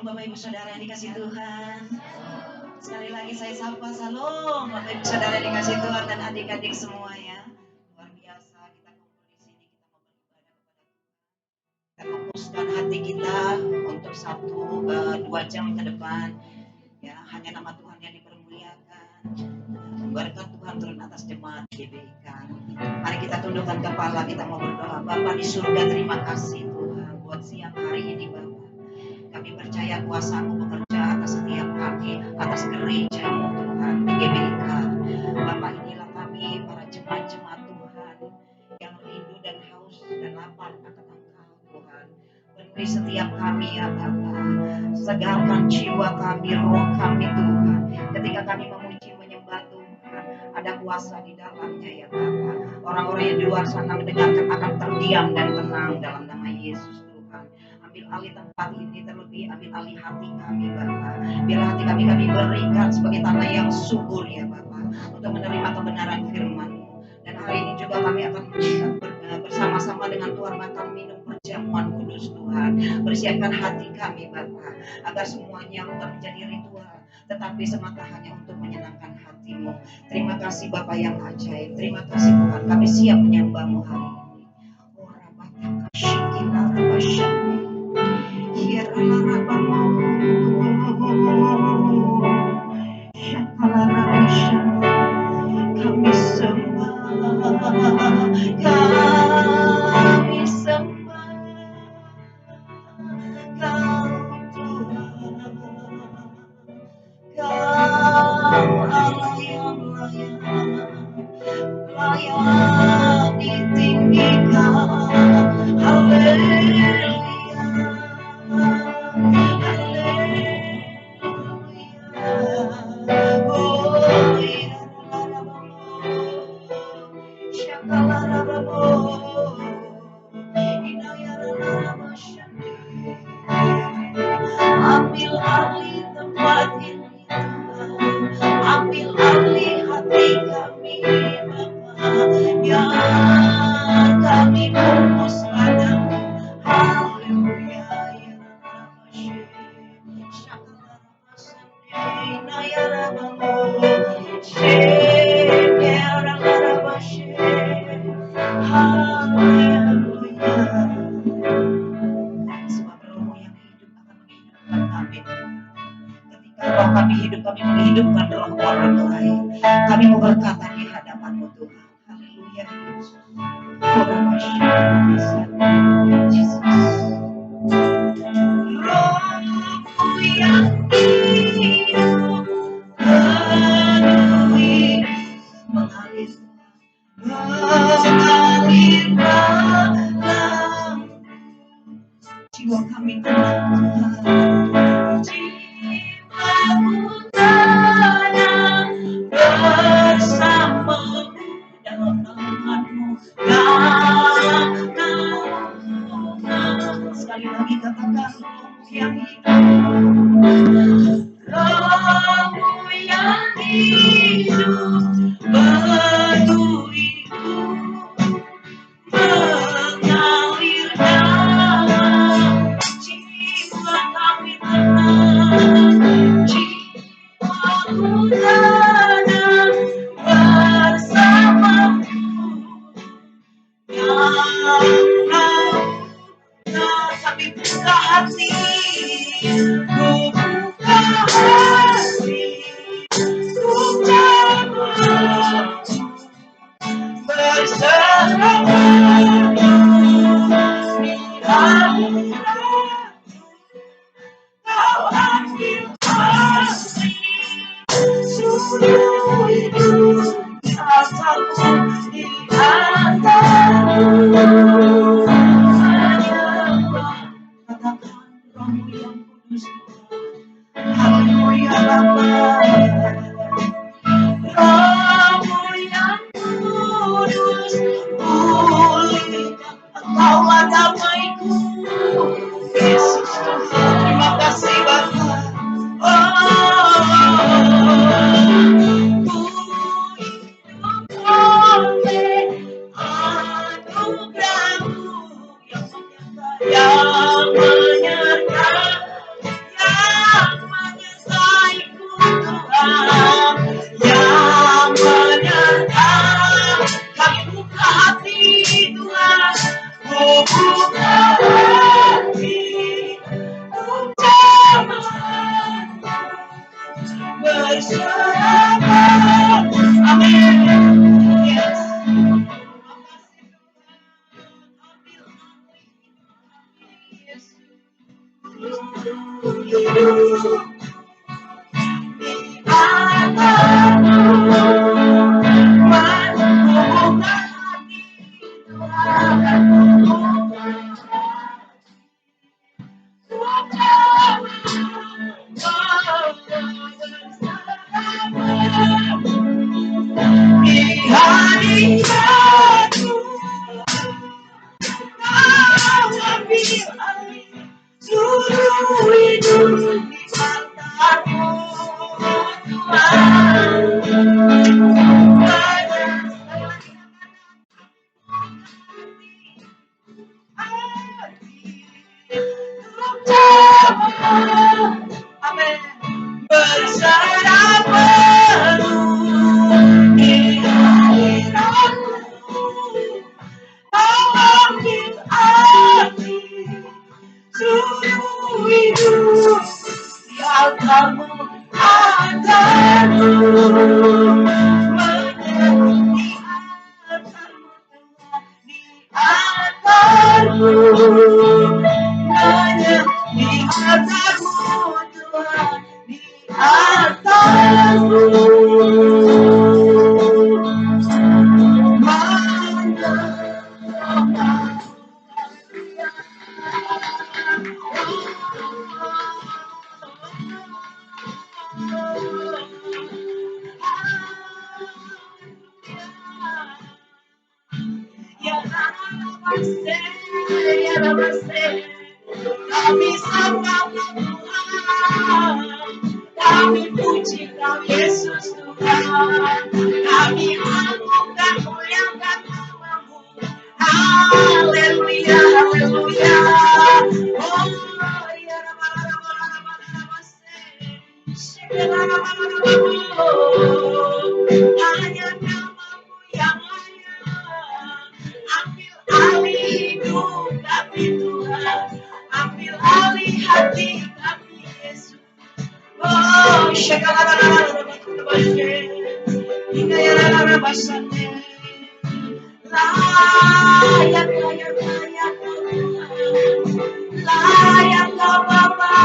Salam Bapak Ibu Saudara yang dikasih Tuhan. Sekali lagi saya sapa salam Bapak Ibu Saudara yang dikasih Tuhan dan adik-adik semua ya. Luar biasa kita kumpul di sini, kita mau beribadah kepada Tuhan. Kita fokuskan hati kita untuk 2 jam ke depan. Ya, hanya nama Tuhan yang dipermuliakan. Berkat Tuhan turun atas jemaat GBIK. Mari kita tundukkan kepala, kita mau berdoa. Bapa di surga, terima kasih Tuhan buat siang hari ini Bapak. Kami percaya kuasa-Mu bekerja atas setiap kami, atas gereja-Mu Tuhan di GBIK. Bapak, inilah kami para jemaat-jemaat Tuhan yang rindu dan haus dan lapar akan Engkau Tuhan. Penuhi setiap kami ya Bapak. Segarkan jiwa kami, roh kami Tuhan. Ketika kami memuji menyembah Tuhan, ada kuasa di dalamnya ya Bapak. Orang-orang yang di luar sana mendengarkan akan terdiam dan tenang dalam nama Yesus Tuhan. Ambil alih tempat ini, terlebih ambil alih hati kami Bapak. Biarlah hati kami berikan sebagai tanah yang subur ya Bapak, untuk menerima kebenaran firman-Mu. Dan hari ini juga kami akan bersama-sama dengan Tuhan makan minum perjamuan kudus Tuhan. Persiapkan hati kami Bapak, agar semuanya bukan menjadi ritual, tetapi semata hanya untuk menyenangkan hati-Mu. Terima kasih Bapak yang ajaib. Terima kasih Tuhan, kami siap menyembah-Mu hari ini. Ora bataka shikila rabashani. Hirala rabamu. Shakala rabashani. Kami sembah, kami sembah Kau Tuhan, Kau Allah yang layak ditinggikan. Haleluya, haleluya. Oh ya ambil alih tempat ini Tuhan, ambil alih hati kami Bapa, biar kami fokus padamu. Haleluya ya haleluya. Sebab roh yang hidup akan menghidupkan kami. Ketika roh kami hidup, kami menghidupkan roh orang lain. Kami mau berkata di hadapan-Mu Tuhan. Haleluya Yesus. Yesus. Roh-Mu yang hidup penuhi mengalir dalam jiwa kami tenang Tuhan. Jiwaku tenang bersama-Mu dalam naungan-Mu, dalam naungan. Sekali lagi katakan roh yang hidup, roh yang hidup penuhiku, mengalir dalam jiwa kami tenang, jiwaku tenang bersama-Mu yang kami buka hati, ku buka hati, ku coba bersama-Mu di hadirat. Kau ambil hati, seluruh hidup asalmu di atasmu. Katakan roh-Mu yang kudus Tuhan. Haleluya Bapa. Roh-Mu yang kudus, pulihkan Engkaulah damaiku. Yesus Tuhan, terima kasih Bapa. Ku hidup oleh anugerah-Mu yang menyertai, hati bersama. Amin. Yes. Amin. Berserah penuh di hadiratmu, ambil arti seluruh hidup di altarmu, altarmu, di altarmu, di altarmu, di altarmu Tuhan, di altarmu. Kami sembah Tuhan, kami puji Kau Yesus Tuhan, kami agungkan muliakan namamu. Haleluya, haleluya. Oh ya, hanya namamu yang hanya ambil alih hidup kami Tuhan, ambil alih hati kami Yesus. Oh, layak, layak, layak, layak Kau Bapa.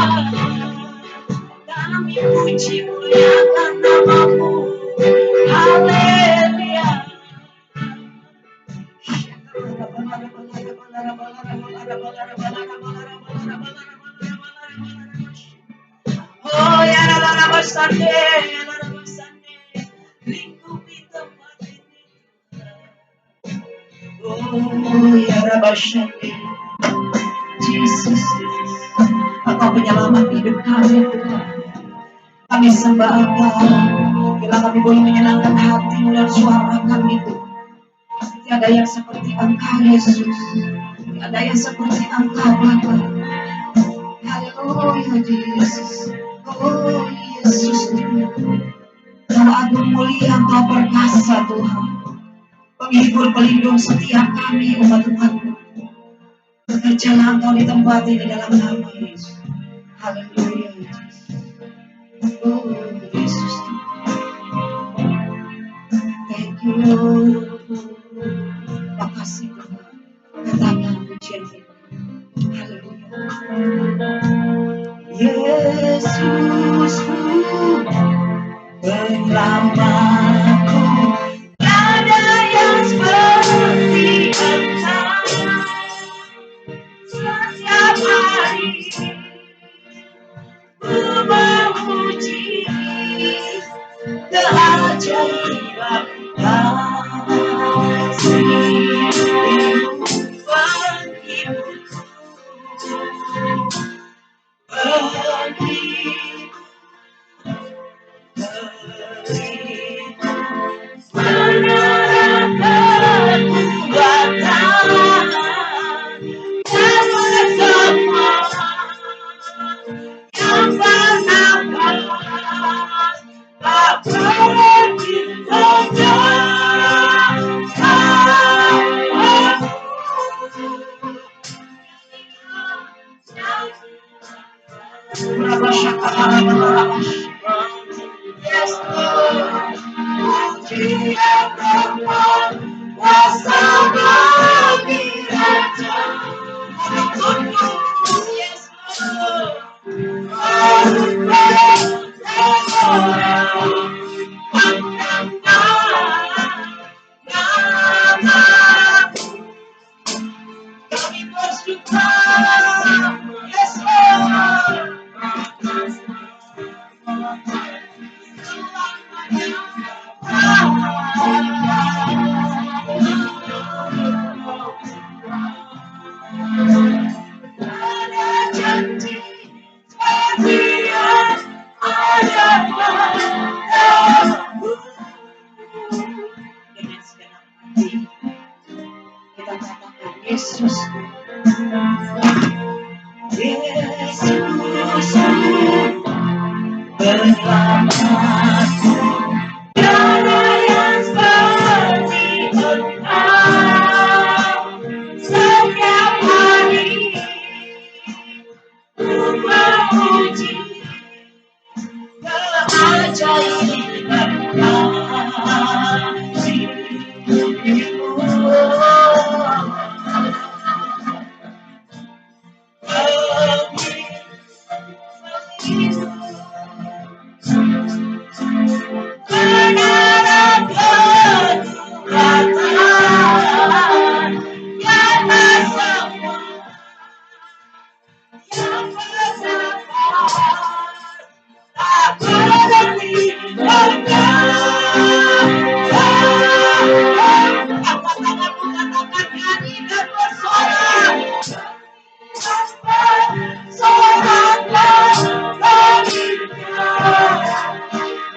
Kami puji muliakan namamu. Haleluya. Oh ya Rama Sande, lingkupi tempat ini. Oh ya Rama Sande, Jesus, Engkau penyelamat hidup kami. Kami sembah Engkau. Bila kami boleh menyenangkan hati dan suara kami itu. Tiada yang seperti Engkau Yesus. Tiada yang seperti Engkau Bapa. Haleluya Yesus. Oh Yesus. Kau agung mulia, Kau perkasa Tuhan. Penghibur pelindung setiap kami umat Tuhan. Bekerjalah Engkau di tempat ini dalam nama Yesus. Haleluya Yesus. Oh Yesus. Thank you Lord. Makasih Tuhan. Katakan pujian kita. Haleluya. Yesusku, penyelamatku, ada yang seperti Engkau. Setiap hari ku memuji keajaiban kasih-Mu Yes, Lord. Pujian Tuhan, kuasa bagi raja. Yes, Lord. Kami bersuka, yes Lord. Ada janji setia, ada padamu. Dengan segenap hati kita katakan Yesus, Yesus, penyelamatku. Tiada yang seperti Engkau. Setiap hari ku memuji keajaiban kasih-Mu. Mengarahkan kekuatan karena semua yang bersabar tak berhenti angkat tanganmu, katakan nyanyi dan bersorak. Soraklah baginya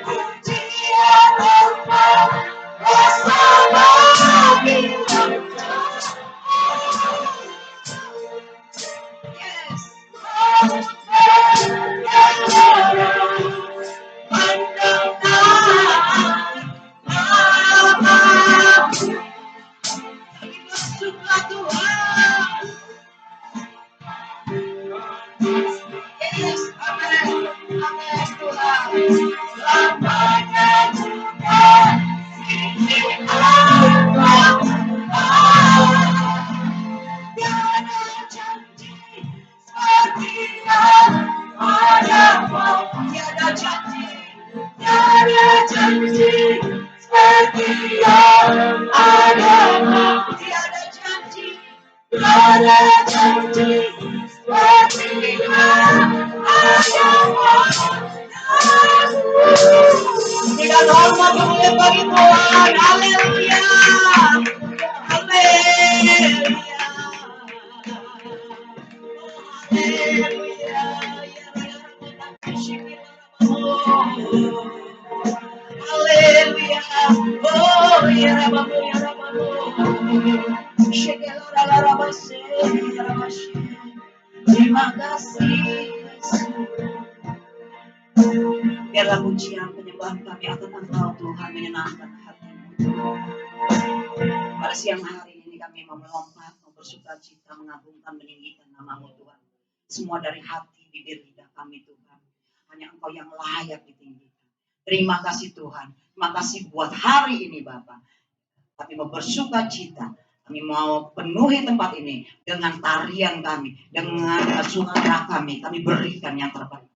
pujian Tuhan, kuasa bagi Engkau. Yes. Mendengar namamu, kami bersuka Tuhan. Yes, amin, amin Tuhan. Lamanya juga sini Allah. Tiada janji setia padamu. Tiada janji, tiada janji setia padamu. Tiada janji, tiada janji setia padamu. Tidak hormat kemuliaan bagi Tuhan. Haleluya. Haleluya. Haleluya. Oh ya Rabbamu ya Rabbamu. Terima kasih Yesus. Biarlah pujian penyembahan kami akan Engkau Tuhan menyenangkan hati-Mu. Pada siang hari ini kami mau melompat, mau bersuka cita, mengagungkan, meninggikan nama-Mu Tuhan. Semua dari hati, bibir, lidah kami Tuhan. Hanya Engkau yang layak ditinggikan. Terima kasih Tuhan. Terima kasih buat hari ini Bapak. Kami mau bersuka cita. Kami mau penuhi tempat ini dengan tarian kami, dengan suara kami. Kami berikan yang terbaik.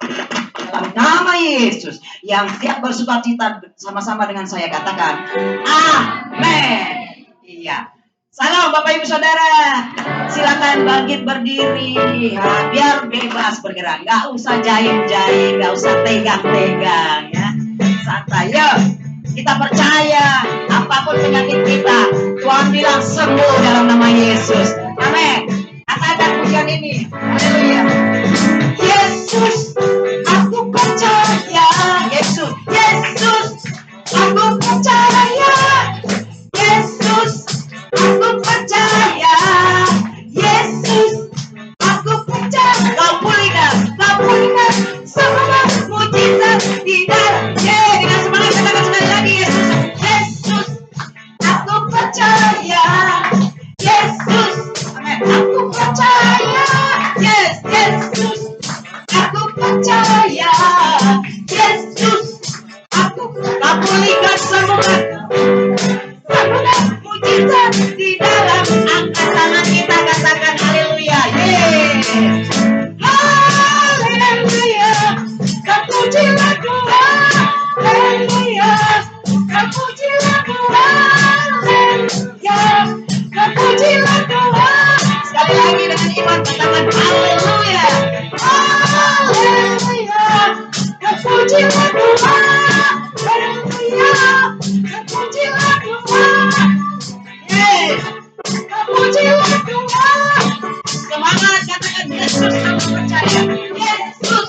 Dalam nama Yesus yang siap bersuka cita sama-sama dengan saya katakan amin. Iya. Salam Bapak Ibu Saudara. Silakan bangkit berdiri. Ya, biar bebas bergerak. Gak usah jahit-jahit, gak usah tegang-tegang ya. Santai yuk. Kita percaya apapun penyakit kita, Tuhan bilang sembuh dalam nama Yesus. Amin. Katakan pujian ini. Haleluya. Yesus, aku percaya. Yesus, Yesus, aku percaya. Yesus, aku percaya. Yesus, aku percaya. Kau pulihkan semua mujizat di dalam. Dengan semangat katakan sekali lagi Yesus. Yesus, aku percaya. Yesus, amin. Aku percaya. Yes, Yesus, aku percaya. Tuhan. Haleluya. Haleluya. Terpujilah Tuhan. Haleluya. Terpujilah Tuhan. Yeay. Terpujilah Tuhan. Semangat, katakan Yesus, aku percaya. Yesus,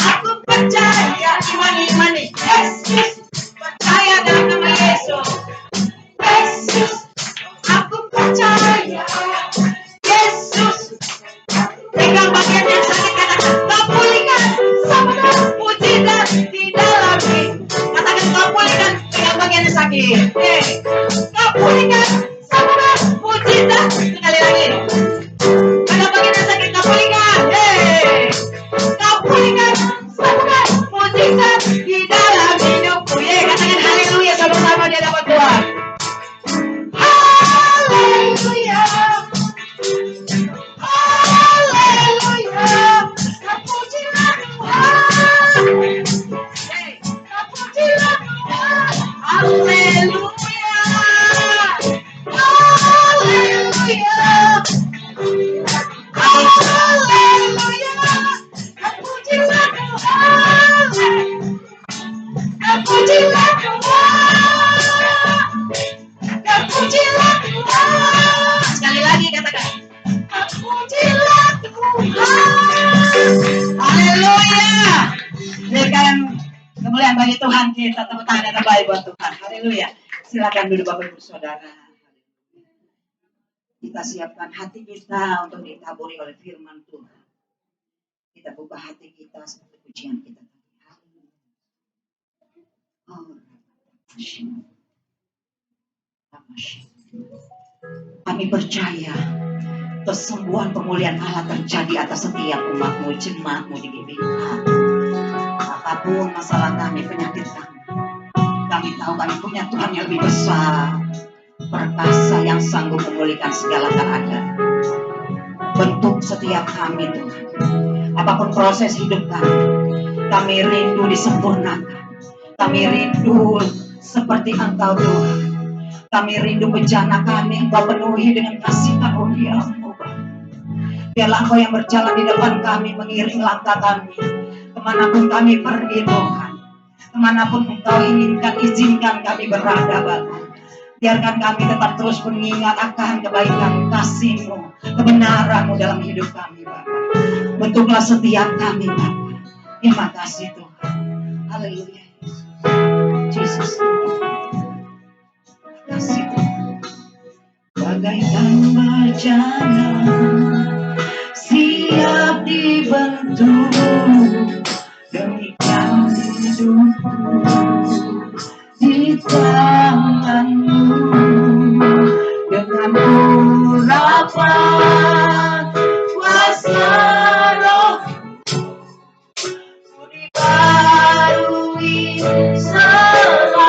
aku percaya. Imani. Yesus, percaya dalam nama Yesus. Yesus, aku percaya. Yesus, pegang bagian yang sakit, katakan kau pulihkan sabda mujizat di dalam hidup. Katakan kau pulihkan, pegang bagian yang sakit. Kau pulihkan sabda mujizat. Sekali lagi, pegang bagian yang sakit, kau pulihkan. Kau pulihkan sabda mujizat di dalam hidupku. Katakan haleluya sama-sama di hadapan Tuhan. Haleluya. Haleluya. Terpujilah Tuhan. Terpujilah Tuhan. Haleluya. Haleluya. Haleluya. Terpujilah Tuhan. Terpujilah Tuhan. Terpujilah Tuhan. Sekali lagi katakan. Terpujilah Tuhan. Haleluya. Berikan kemuliaan bagi Tuhan kita. Tepuk tangan yang terbaik buat Tuhan. Haleluya. Silakan duduk Bapak Ibu Saudara. Kita siapkan hati kita untuk ditaburi oleh firman Tuhan. Kita buka hati kita seperti pujian kita. Kami percaya kesembuhan pemulihan Allah terjadi atas setiap umatmu, jemaatmu di GBK. Apapun masalah kami, penyakit kami tahu kami punya Tuhan yang lebih besar, perkasa yang sanggup memulihkan segala keadaan. Bentuk setiap kami Tuhan, apapun proses hidup kami rindu disempurnakan. Kami rindu seperti Engkau Tuhan. Kami rindu bencana kami Engkau penuhi dengan kasih karunia-Mu. Biarlah Engkau yang berjalan di depan kami, mengiring langkah kami. Kemanapun kami pergi Tuhan, kemanapun Engkau inginkan, izinkan kami berada Bapa. Biarkan kami tetap terus mengingat akan kebaikan kasih-Mu, kebenaran-Mu dalam hidup kami Bapa. Bentuklah setiap kami Bapa. Terima kasih Tuhan. Haleluya. Yesus. Terima kasih Tuhan. Bagaikan bencana siap dibentuk, demikian hidupku di tangan-Mu. Dengan urapan kuasa Roh dibarui selalu.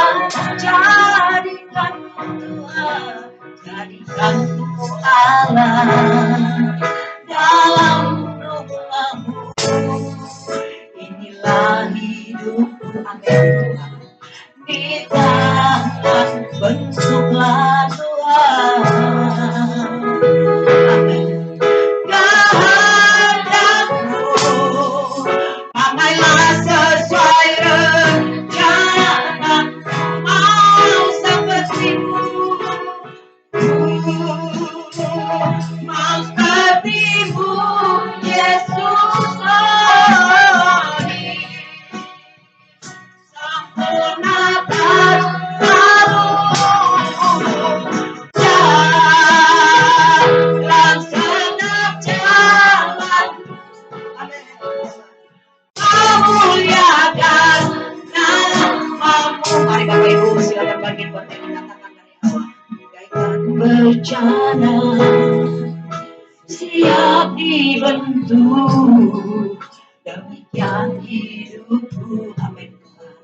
Jadikan Tuhan, jadikan Allah dalam rumah-Mu. Inilah hidupku, amin Tuhan. Di tangan bentuklah Tuhan, amin. Kehendakmu pakailah sesuai rencana, mau seperti-Mu, mau seperti-Mu Yesus. Sempurnakan seluruh jalan, segenap jalan. Memuliakan nama-Mu. Mari Bapak Ibu silakan bangkit buat yang mengatakan dari awal. Bagaikan bencana siap dibentuk, demikian hidupku, amin Tuhan.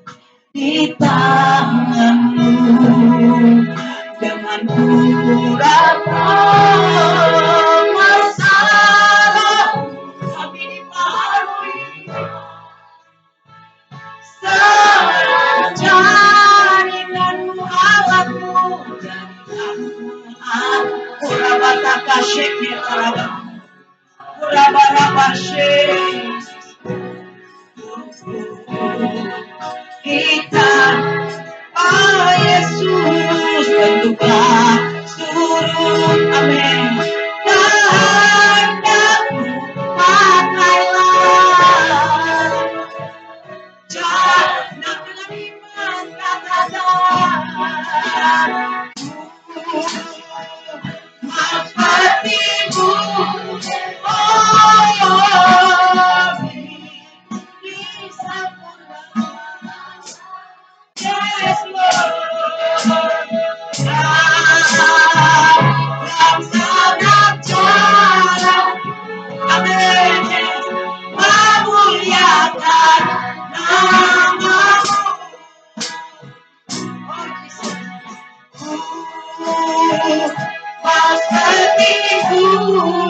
Di tangan-Mu dengan urapan kuasa kami dibaharui. Jadikan-Mu alatmu, jadikan-Mu alat. Urabataka syekir arabah. Kita, Yesus, bentuklah surut, amin. Kehendakmu pakailah, jangan dengan iman katakan, sepertimu, oh, bisa pernah. Yes, Lord. Dalam segala cara, amin. Memuliakan nama-Mu. Oh, Jesus. Mau seperti-Mu.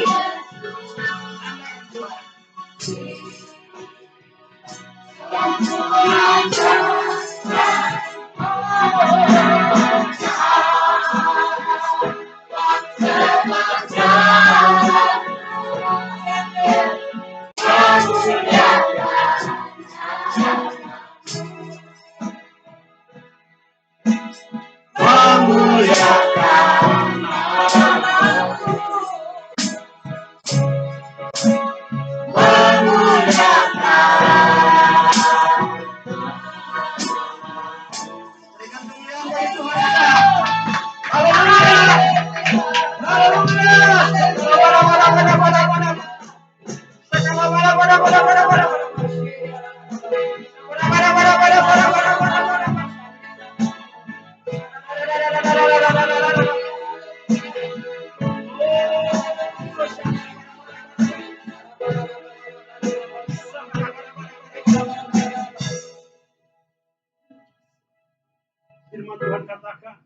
Firman Tuhan katakan,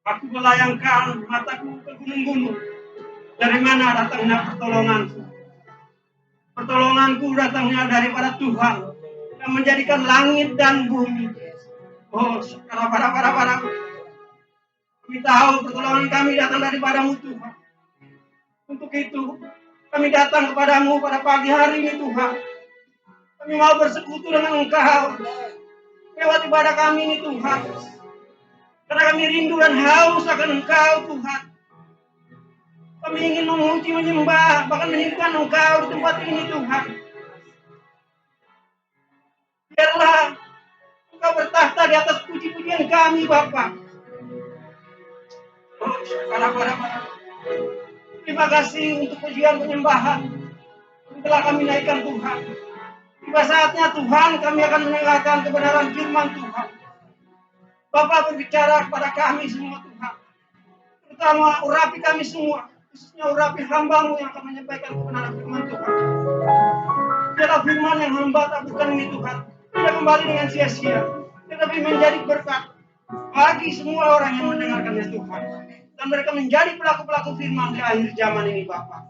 aku melayangkan mataku ke gunung-gunung. Dari mana datangnya pertolonganku? Pertolonganku datangnya daripada Tuhan yang menjadikan langit dan bumi. Oh, para. Kami tahu pertolongan kami datang daripadamu Tuhan. Untuk itu, kami datang kepadamu pada pagi hari ini Tuhan. Kami mau bersekutu dengan Engkau. Lewat ibadah kami ini Tuhan. Karena kami rindu dan haus akan Engkau Tuhan. Kami ingin memuji, menyembah, bahkan meninggikan Engkau di tempat ini Tuhan. Biarlah Engkau bertahta di atas puji-pujian kami Bapa. Oh, para. Terima kasih untuk pujian penyembahan yang telah kami naikkan Tuhan. Tiba saatnya Tuhan kami akan mendengarkan kebenaran firman Tuhan. Bapak berbicara kepada kami semua Tuhan. Terutama urapi kami semua. Khususnya urapi hamba-Mu yang akan menyampaikan kebenaran firman Tuhan. Biarlah firman yang hamba taburkan ini Tuhan tidak kembali dengan sia-sia, tetapi menjadi berkat bagi semua orang yang mendengarkannya Tuhan. Dan mereka menjadi pelaku-pelaku firman di akhir zaman ini Bapak.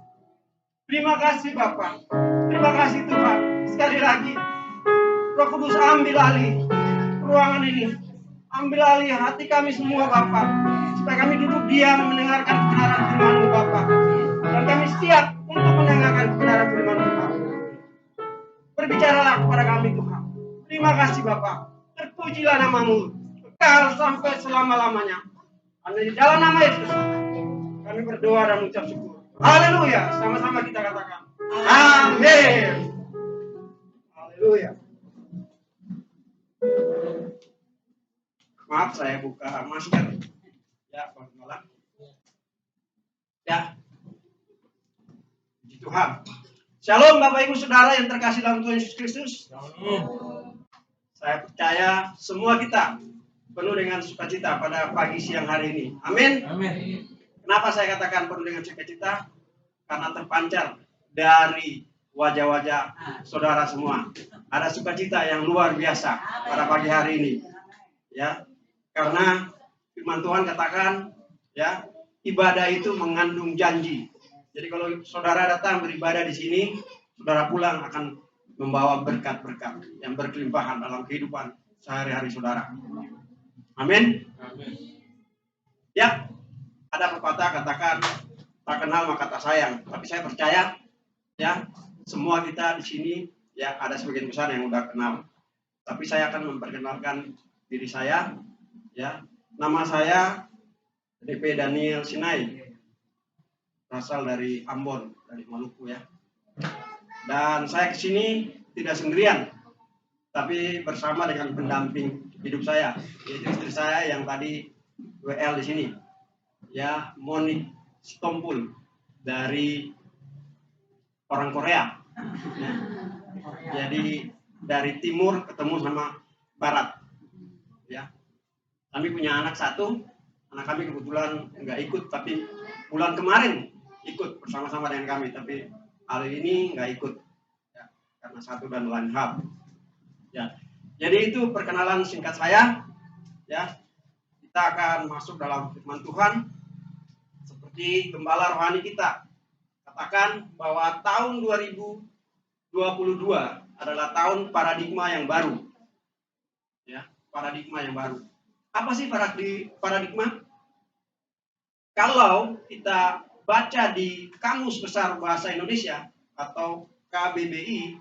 Terima kasih Bapak. Terima kasih Tuhan. Sekali lagi, Roh Kudus ambil alih ruangan ini. Ambil alih hati kami semua Bapak. Supaya kami duduk diam mendengarkan kebenaran firman-Mu Bapak. Dan kami siap untuk mendengarkan kebenaran firman-Mu Bapak. Berbicaralah kepada kami Tuhan. Terima kasih Bapak. Terpujilah nama-Mu. Kekal sampai selama-lamanya. Hanya di dalam nama Yesus kami berdoa dan mengucap syukur. Haleluya. Sama-sama kita katakan. Amin. Haleluya. Maaf saya buka masker. Ya, Pak. Ya. Puji Tuhan. Shalom Bapak Ibu Saudara yang terkasih dalam Tuhan Yesus Kristus. Saya percaya semua kita penuh dengan sukacita pada pagi siang hari ini. Amin. Amin. Kenapa saya katakan penuh dengan sukacita? Karena terpancar dari wajah-wajah saudara semua. Ada sukacita yang luar biasa pada pagi hari ini. Ya. Karena firman Tuhan katakan, ya, ibadah itu mengandung janji. Jadi kalau saudara datang beribadah di sini, saudara pulang akan membawa berkat-berkat yang berkelimpahan dalam kehidupan sehari-hari saudara. Amin. Amin. Ya, ada pepatah katakan, tak kenal maka tak sayang. Tapi saya percaya ya, semua kita di sini ya ada sebagian besar yang udah kenal. Tapi saya akan memperkenalkan diri saya ya. Nama saya DP Daniel Sinai. Berasal dari Ambon, dari Maluku ya. Dan saya kesini tidak sendirian, tapi bersama dengan pendamping hidup saya, yaitu istri saya yang tadi WL di sini, ya, Moni Sitompul dari orang Korea. Ya. Jadi dari timur ketemu sama barat, ya. Kami punya anak satu, anak kami kebetulan nggak ikut, tapi bulan kemarin ikut bersama-sama dengan kami, tapi hari ini nggak ikut, ya, karena satu dan lain hal. Ya, jadi itu perkenalan singkat saya. Ya, kita akan masuk dalam firman Tuhan seperti gembala rohani kita katakan bahwa tahun 2022 adalah tahun paradigma yang baru. Ya, paradigma yang baru. Apa sih paradigma? Kalau kita baca di Kamus Besar Bahasa Indonesia atau KBBI,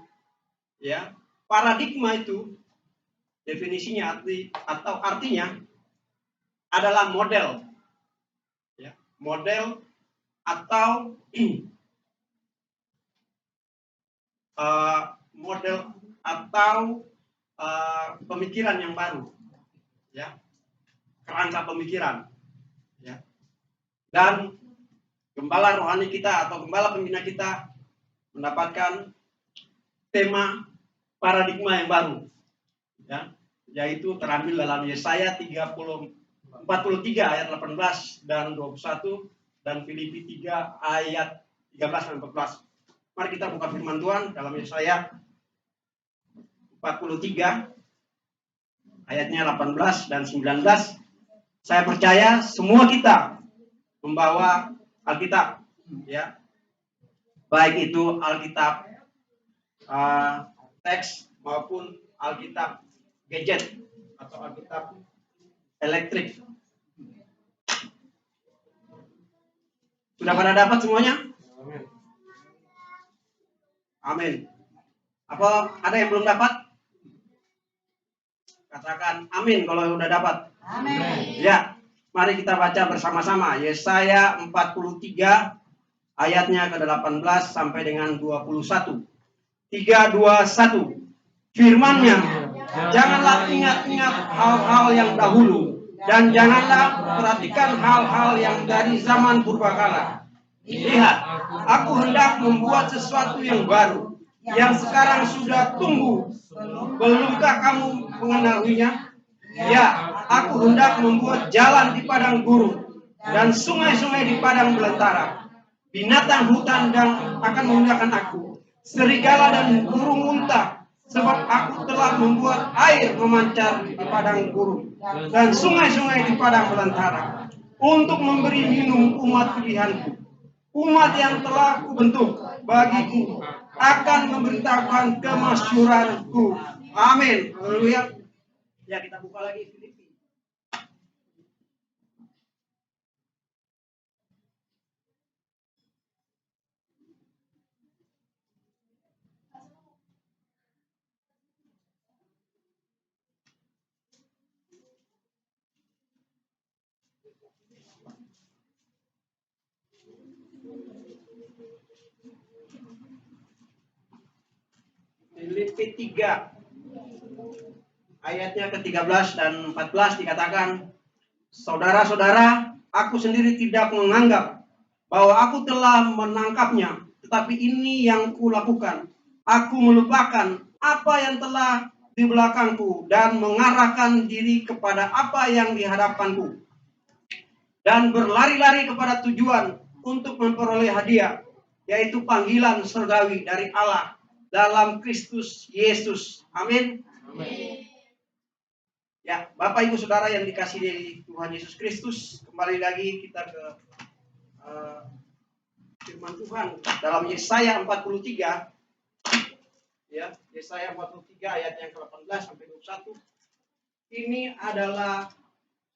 ya, paradigma itu definisinya artinya adalah model, ya, model atau model atau pemikiran yang baru, ya, kerangka pemikiran, ya. Dan gembala rohani kita atau gembala pembina kita mendapatkan tema paradigma yang baru, ya, yaitu terambil dalam Yesaya 43 ayat 18 dan 21 dan Filipi 3 ayat 13 dan 14. Mari kita buka firman Tuhan dalam Yesaya 43 ayatnya 18 dan 19. Saya percaya semua kita membawa Alkitab, ya, baik itu Alkitab teks maupun Alkitab gadget atau Alkitab elektrik. Sudah pada dapat semuanya? Amin. Apa ada yang belum dapat? Katakan amin kalau sudah dapat. Amin. Ya. Mari kita baca bersama-sama Yesaya 43 ayatnya ke-18 sampai dengan 21. 3, 2, 1. Firman-Nya, janganlah ingat-ingat hal-hal yang dahulu dan janganlah perhatikan hal-hal yang dari zaman purbakala. Lihat, aku hendak membuat sesuatu yang baru, yang sekarang sudah tumbuh. Belumkah kamu mengenalinya? Ya, aku hendak membuat jalan di padang gurun dan sungai-sungai di padang belantara. Binatang hutan dan akan memuliakan aku, serigala dan burung unta, sebab aku telah membuat air memancar di padang gurun dan sungai-sungai di padang belantara, untuk memberi minum umat pilihanku, umat yang telah kubentuk bagiku, akan memberitahukan kemasyhuranku. Amin. Haleluya. Ya, kita buka lagi Filipi. Filipi 3 ayatnya ke-13 dan 14 dikatakan, saudara-saudara, aku sendiri tidak menganggap bahwa aku telah menangkapnya, tetapi ini yang kulakukan. Aku melupakan apa yang telah di belakangku dan mengarahkan diri kepada apa yang di hadapanku, dan berlari-lari kepada tujuan untuk memperoleh hadiah, yaitu panggilan surgawi dari Allah dalam Kristus Yesus. Amin. Amin. Ya, Bapak Ibu Saudara yang dikasihi Tuhan Yesus Kristus, kembali lagi kita ke firman Tuhan dalam Yesaya 43. Ya, Yesaya 43 ayat yang ke-18 sampai 21. Ini adalah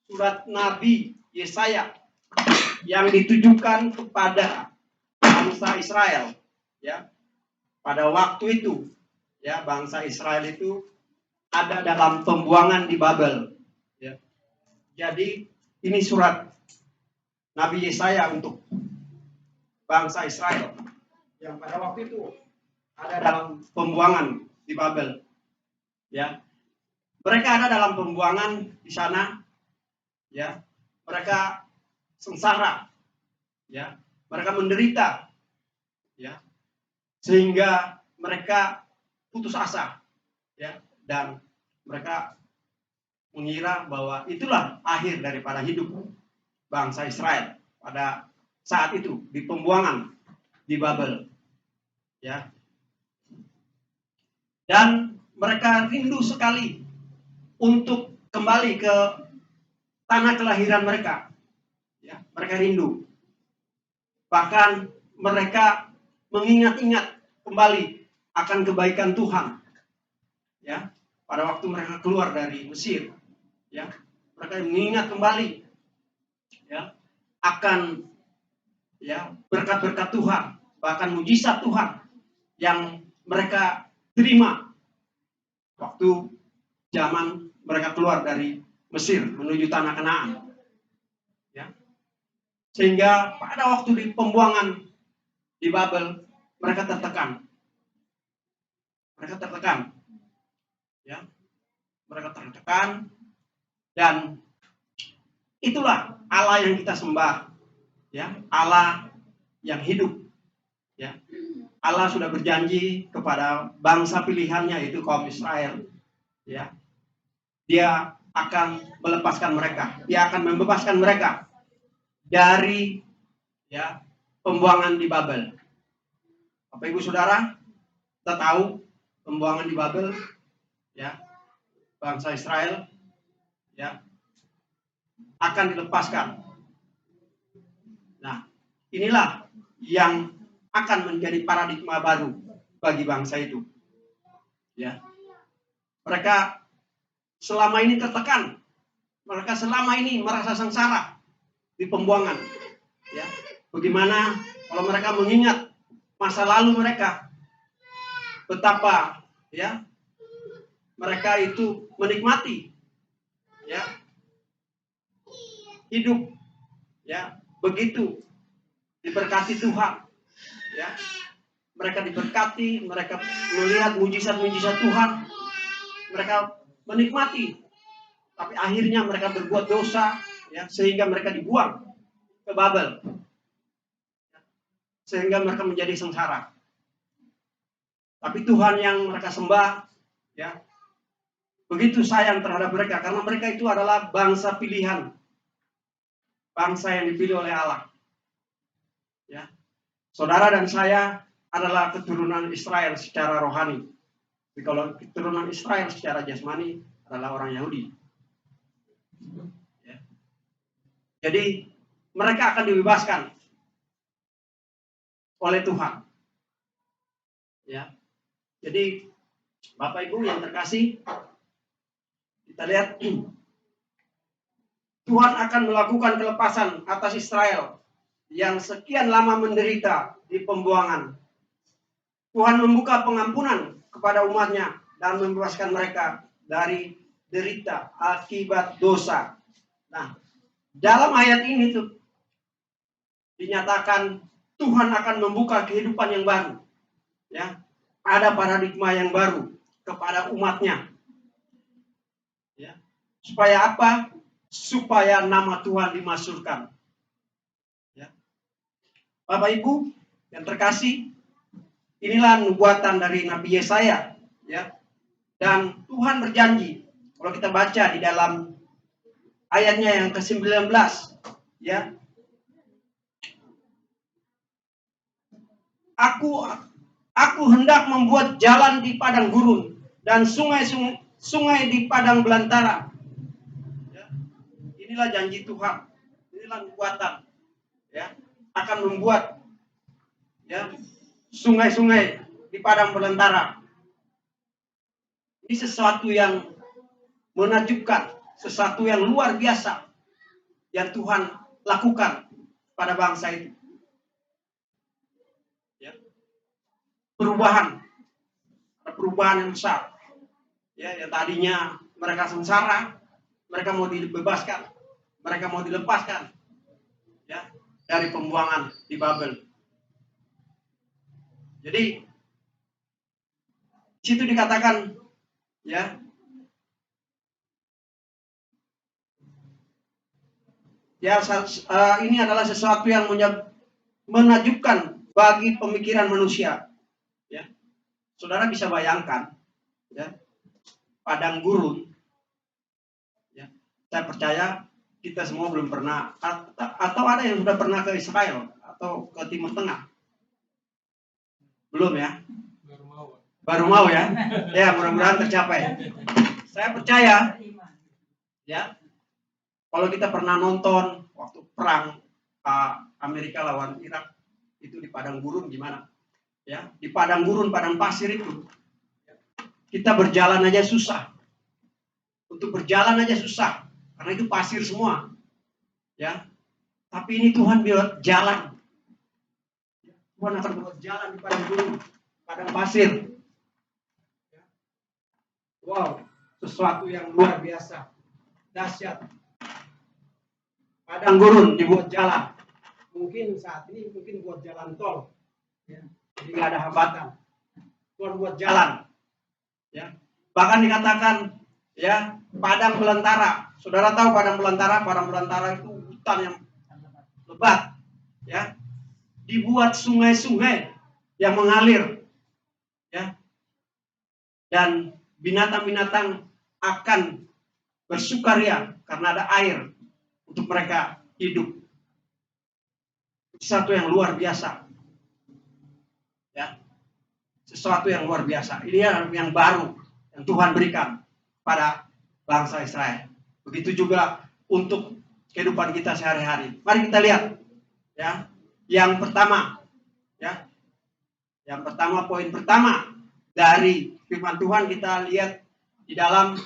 surat Nabi Yesaya yang ditujukan kepada bangsa Israel, ya. Pada waktu itu, ya, bangsa Israel itu ada dalam pembuangan di Babel, ya. Jadi ini surat Nabi Yesaya untuk bangsa Israel yang pada waktu itu ada dalam pembuangan di Babel, ya. Mereka ada dalam pembuangan di sana, ya. Mereka sengsara, ya. Mereka menderita, ya. Sehingga mereka putus asa, ya, dan mereka mengira bahwa itulah akhir daripada hidup bangsa Israel pada saat itu di pembuangan di Babel, ya. Dan mereka rindu sekali untuk kembali ke tanah kelahiran mereka, ya. Mereka rindu, bahkan mereka mengingat-ingat kembali akan kebaikan Tuhan, ya. Pada waktu mereka keluar dari Mesir, ya, mereka mengingat kembali, ya, akan, ya, berkat-berkat Tuhan, bahkan mujizat Tuhan yang mereka terima waktu zaman mereka keluar dari Mesir menuju tanah Kanaan, ya. Sehingga pada waktu di pembuangan di Babel mereka tertekan, ya, mereka tertekan, dan itulah Allah yang kita sembah, ya, Allah yang hidup, ya. Allah sudah berjanji kepada bangsa pilihannya yaitu kaum Israel, ya. Dia akan melepaskan mereka, dia akan membebaskan mereka dari, ya, pembuangan di Babel. Bapak Ibu Saudara, kita tahu pembuangan di Babel, ya, bangsa Israel, ya, akan dilepaskan. Nah, inilah yang akan menjadi paradigma baru bagi bangsa itu, ya. Mereka selama ini tertekan, mereka selama ini merasa sengsara di pembuangan, ya. Bagaimana kalau mereka mengingat masa lalu mereka, betapa, ya, mereka itu menikmati, ya, hidup, ya, begitu diberkati Tuhan, ya. Mereka diberkati, mereka melihat mujizat-mujizat Tuhan, mereka menikmati, tapi akhirnya mereka berbuat dosa, ya, sehingga mereka dibuang ke Babel, sehingga mereka menjadi sengsara. Tapi Tuhan yang mereka sembah, ya, begitu sayang terhadap mereka karena mereka itu adalah bangsa pilihan, bangsa yang dipilih oleh Allah, ya. Saudara dan saya adalah keturunan Israel secara rohani. Tapi kalau keturunan Israel secara jasmani adalah orang Yahudi, ya. Jadi mereka akan dibebaskan oleh Tuhan, ya. Jadi Bapak Ibu yang terkasih, kita lihat Tuhan akan melakukan kelepasan atas Israel yang sekian lama menderita di pembuangan. Tuhan membuka pengampunan kepada umatnya dan membebaskan mereka dari derita akibat dosa. Nah, dalam ayat ini tuh dinyatakan Tuhan akan membuka kehidupan yang baru, ya. Ada paradigma yang baru kepada umatnya, ya. Supaya apa? Supaya nama Tuhan dimasyhurkan, ya. Bapak Ibu yang terkasih, inilah nubuatan dari Nabi Yesaya, ya. Dan Tuhan berjanji, kalau kita baca di dalam ayatnya yang ke-19, ya. Aku hendak membuat jalan di padang gurun dan sungai di padang belantara. Ya. Inilah janji Tuhan, inilah nubuatan, ya. Akan membuat, ya, sungai-sungai di padang belantara. Ini sesuatu yang menakjubkan, sesuatu yang luar biasa yang Tuhan lakukan pada bangsa itu. Ya. Perubahan yang besar. Ya, yang tadinya mereka sengsara, mereka mau dibebaskan, mereka mau dilepaskan, ya, dari pembuangan di Babel. Jadi situ dikatakan, ya, ini adalah sesuatu yang menakjubkan bagi pemikiran manusia. Ya, saudara bisa bayangkan, ya, padang gurun. Ya, saya percaya kita semua belum pernah, atau ada yang sudah pernah ke Israel atau ke Timur Tengah. Belum ya? Baru mau ya? Ya, mudah-mudahan tercapai. Saya percaya, ya, kalau kita pernah nonton waktu perang Amerika lawan Irak, itu di padang gurun gimana? Ya, di padang gurun, padang pasir itu, kita berjalan aja susah. Untuk berjalan aja susah, karena itu pasir semua. Ya, tapi ini Tuhan buat jalan. Tuhan akan buat jalan di padang gurun, padang pasir. Wow, sesuatu yang luar biasa, dahsyat. Padang gurun dibuat jalan. Mungkin saat ini buat jalan tol, ya. Jadi nggak ada hambatan. Tuhan buat jalan, ya. Bahkan dikatakan, ya, padang belantara. Saudara tahu padang belantara? Padang belantara itu hutan yang lebat, ya. Dibuat sungai-sungai yang mengalir, ya. Dan binatang-binatang akan bersukaria karena ada air untuk mereka hidup. Sesuatu yang luar biasa, ya, sesuatu yang luar biasa. Ini yang baru yang Tuhan berikan pada bangsa Israel. Begitu juga untuk kehidupan kita sehari-hari. Mari kita lihat, ya, yang pertama, ya, yang pertama, poin pertama dari firman Tuhan kita lihat di dalam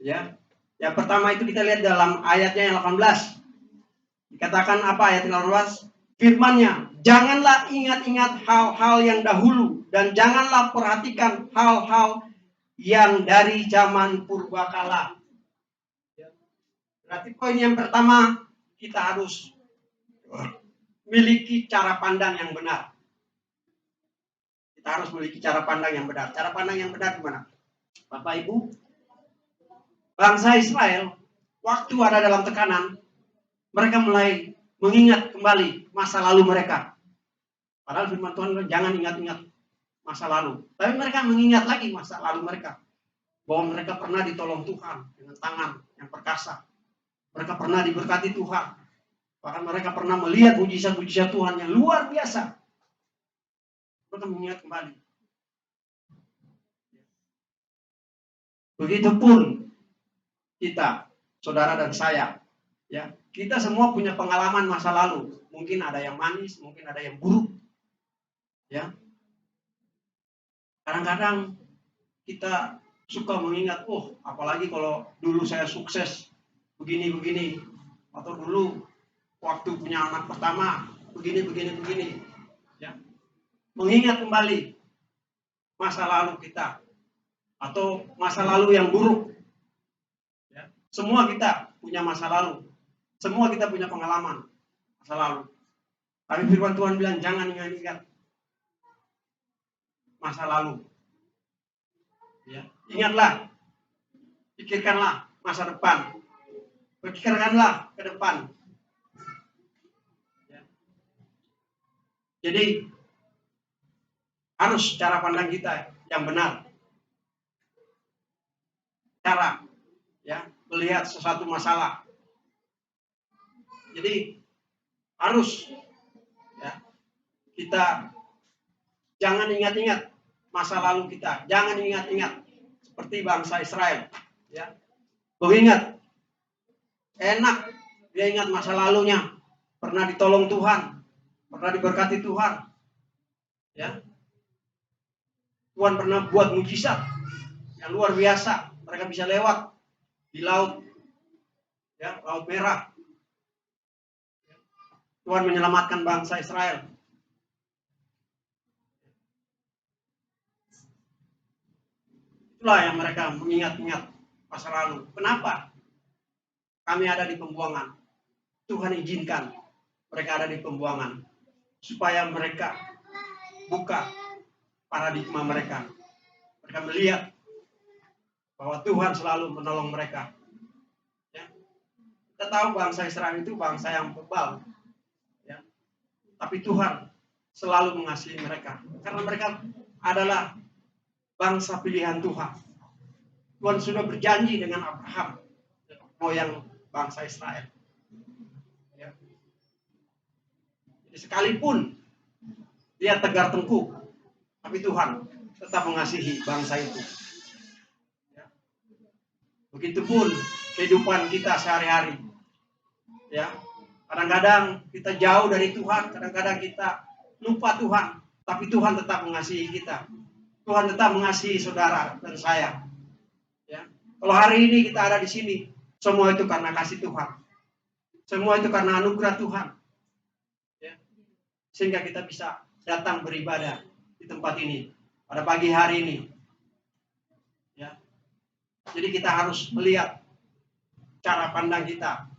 ya. Yang pertama itu kita lihat dalam ayatnya yang 18. Dikatakan apa ayat 18? Firman-Nya, janganlah ingat-ingat hal-hal yang dahulu dan janganlah perhatikan hal-hal yang dari zaman purbakala. Berarti poin yang pertama, kita harus miliki cara pandang yang benar. Kita harus memiliki cara pandang yang benar. Cara pandang yang benar gimana? Bapak Ibu, bangsa Israel waktu ada dalam tekanan, mereka mulai mengingat kembali masa lalu mereka. Padahal firman Tuhan jangan ingat-ingat masa lalu. Tapi mereka mengingat lagi masa lalu mereka. Bahwa mereka pernah ditolong Tuhan dengan tangan yang perkasa. Mereka pernah diberkati Tuhan. Bahkan mereka pernah melihat mujizat-mujizat Tuhan yang luar biasa. Mereka mengingat kembali. Begitupun kita, saudara dan saya, ya, kita semua punya pengalaman masa lalu. Mungkin ada yang manis, mungkin ada yang buruk, ya. Kadang-kadang kita suka mengingat, oh, apalagi kalau dulu saya sukses begini, atau dulu waktu punya anak pertama begini, ya. Mengingat kembali masa lalu kita atau masa lalu yang buruk. Ya. Semua kita punya masa lalu. Semua kita punya pengalaman masa lalu. Tapi firman Tuhan bilang jangan ingat-ingat masa lalu. Ya. Ingatlah, pikirkanlah masa depan. Pikirkanlah ke depan. Ya. Jadi harus cara pandang kita yang benar. Cara, ya, melihat sesuatu masalah. Jadi harus, ya, kita jangan ingat-ingat masa lalu kita, jangan ingat-ingat seperti bangsa Israel, ya. Mengingat enak dia ingat masa lalunya, pernah ditolong Tuhan, pernah diberkati Tuhan, ya. Tuhan pernah buat mujizat, yang luar biasa. Mereka bisa lewat di laut, ya, Laut Merah. Tuhan menyelamatkan bangsa Israel. Itulah yang mereka mengingat-ingat masa lalu. Kenapa kami ada di pembuangan? Tuhan izinkan mereka ada di pembuangan supaya mereka buka paradigma mereka. Mereka melihat bahwa Tuhan selalu menolong mereka. Ya. Kita tahu bangsa Israel itu bangsa yang bebal, ya. Tapi Tuhan selalu mengasihi mereka karena mereka adalah bangsa pilihan Tuhan. Tuhan sudah berjanji dengan Abraham, moyang bangsa Israel. Ya. Jadi sekalipun dia tegar tengkuk, tapi Tuhan tetap mengasihi bangsa itu. Ya. Begitupun kehidupan kita sehari-hari. Ya. Kadang-kadang kita jauh dari Tuhan, kadang-kadang kita lupa Tuhan, tapi Tuhan tetap mengasihi kita. Tuhan tetap mengasihi saudara dan saya. Ya. Kalau hari ini kita ada di sini, semua itu karena kasih Tuhan. Semua itu karena anugerah Tuhan. Ya. Sehingga kita bisa datang beribadah di tempat ini pada pagi hari ini. Ya. Jadi kita harus melihat cara pandang kita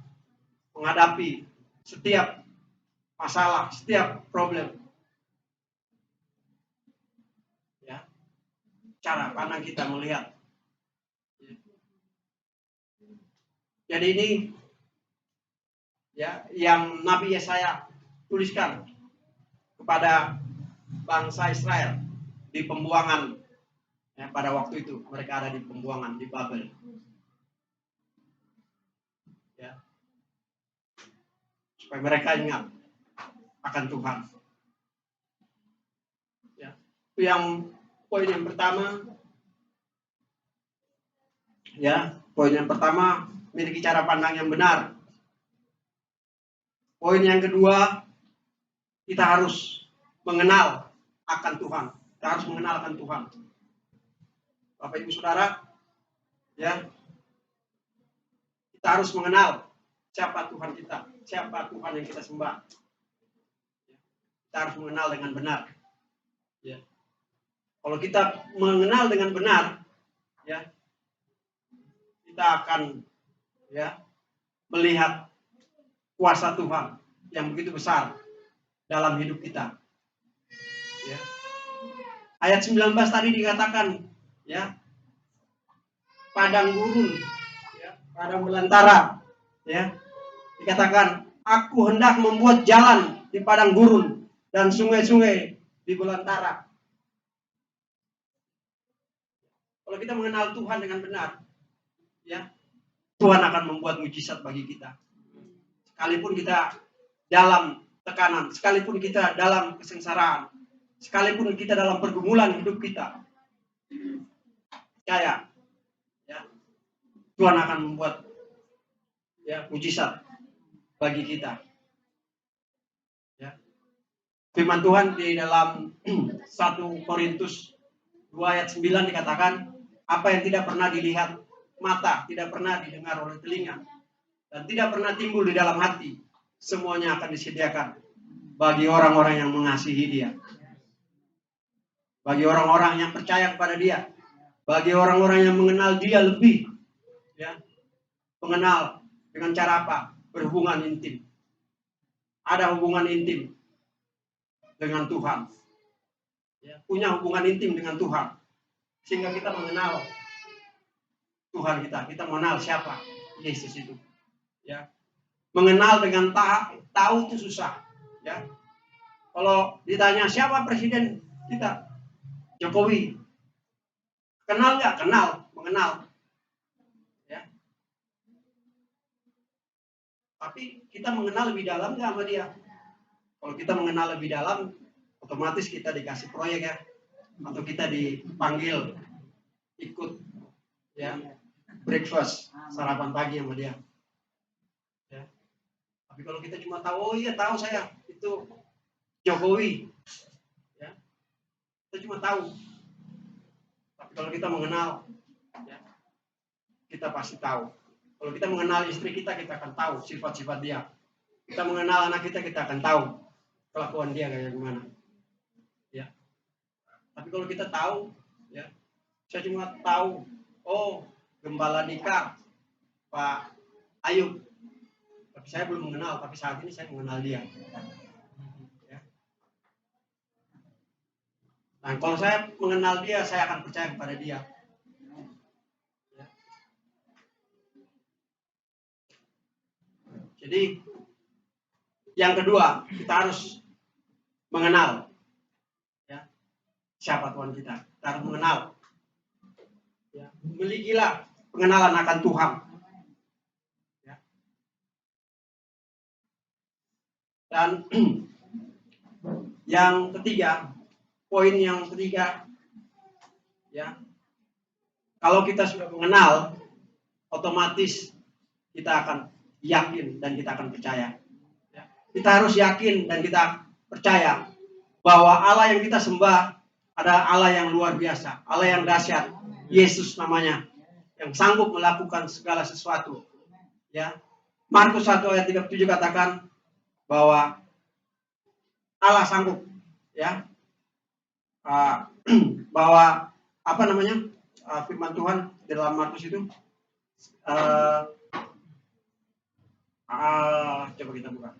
menghadapi setiap masalah, setiap problem. Ya. Cara pandang kita melihat. Jadi ini ya yang Nabi Yesaya tuliskan kepada bangsa Israel di pembuangan, ya, pada waktu itu mereka ada di pembuangan di Babel. Ya. Supaya mereka ingat akan Tuhan. Ya. Itu yang poin yang pertama. Ya, poin yang pertama, memiliki cara pandang yang benar. Poin yang kedua, kita harus mengenal akan Tuhan. Kita harus mengenalkan Tuhan. Bapak Ibu Saudara, ya, kita harus mengenal siapa Tuhan kita, siapa Tuhan yang kita sembah. Kita harus mengenal dengan benar. Ya. Kalau kita mengenal dengan benar, ya, kita akan, ya, melihat kuasa Tuhan yang begitu besar dalam hidup kita. Ya. Ayat 19 tadi dikatakan, ya, padang gurun, ya, padang belantara, ya, dikatakan, aku hendak membuat jalan di padang gurun dan sungai-sungai di belantara. Kalau kita mengenal Tuhan dengan benar, ya, Tuhan akan membuat mujizat bagi kita. Sekalipun kita dalam tekanan, sekalipun kita dalam kesengsaraan, sekalipun kita dalam pergumulan hidup kita, percaya, ya, Tuhan akan membuat, ya, mujizat bagi kita. Ya. Firman Tuhan di dalam 1 Korintus 2 ayat 9 dikatakan, apa yang tidak pernah dilihat mata, tidak pernah didengar oleh telinga, dan tidak pernah timbul di dalam hati, semuanya akan disediakan bagi orang-orang yang mengasihi Dia. Bagi orang-orang yang percaya kepada Dia. Bagi orang-orang yang mengenal Dia lebih. Ya. Mengenal dengan cara apa? Berhubungan intim. Ada hubungan intim dengan Tuhan. Ya. Punya hubungan intim dengan Tuhan. Sehingga kita mengenal Tuhan kita. Kita mengenal siapa Yesus itu. Ya. Mengenal dengan tahu itu susah. Ya. Kalau ditanya siapa presiden kita, Jokowi, kenal nggak? Kenal, mengenal. Ya. Tapi kita mengenal lebih dalam nggak sama dia? Kalau kita mengenal lebih dalam, otomatis kita dikasih proyek, ya, atau kita dipanggil ikut, ya, breakfast, sarapan pagi sama dia. Ya. Tapi kalau kita cuma tahu, oh iya tahu saya itu Jokowi, ya, kita cuma tahu. Tapi kalau kita mengenal, Ya, kita pasti tahu. Kalau kita mengenal istri kita, kita akan tahu sifat-sifat dia. Kita mengenal anak kita, kita akan tahu kelakuan dia kayak gimana. Ya. Tapi kalau kita tahu, ya, saya cuma tahu, oh, Gembala Dika, Pak Ayub. Tapi saya belum mengenal, tapi saat ini saya mengenal dia. Ya. Nah, kalau saya mengenal dia, saya akan percaya kepada dia. Ya. Jadi, yang kedua, kita harus mengenal, ya, siapa Tuhan kita. Kita harus mengenal. Ya. Milikilah pengenalan akan Tuhan. Ya. Dan yang ketiga, poin yang ketiga, ya, kalau kita sudah mengenal, otomatis kita akan yakin dan kita akan percaya. Ya. Kita harus yakin dan kita percaya bahwa Allah yang kita sembah adalah Allah yang luar biasa, Allah yang dahsyat, Yesus namanya, yang sanggup melakukan segala sesuatu. Ya. Markus 1 ayat 37 katakan bahwa Allah sanggup, ya, bahwa apa namanya, firman Tuhan di dalam Markus itu, coba kita buka.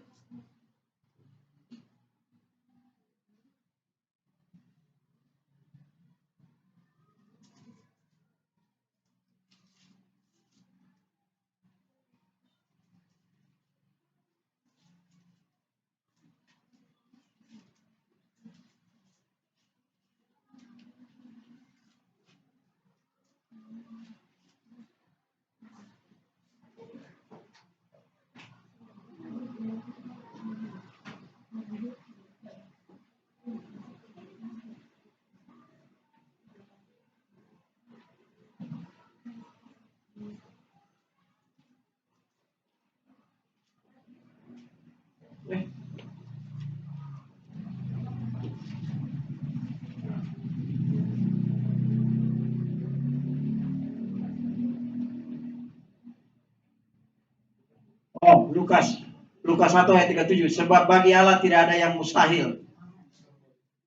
Oh, Lukas 1 ayat 37. Sebab bagi Allah tidak ada yang mustahil.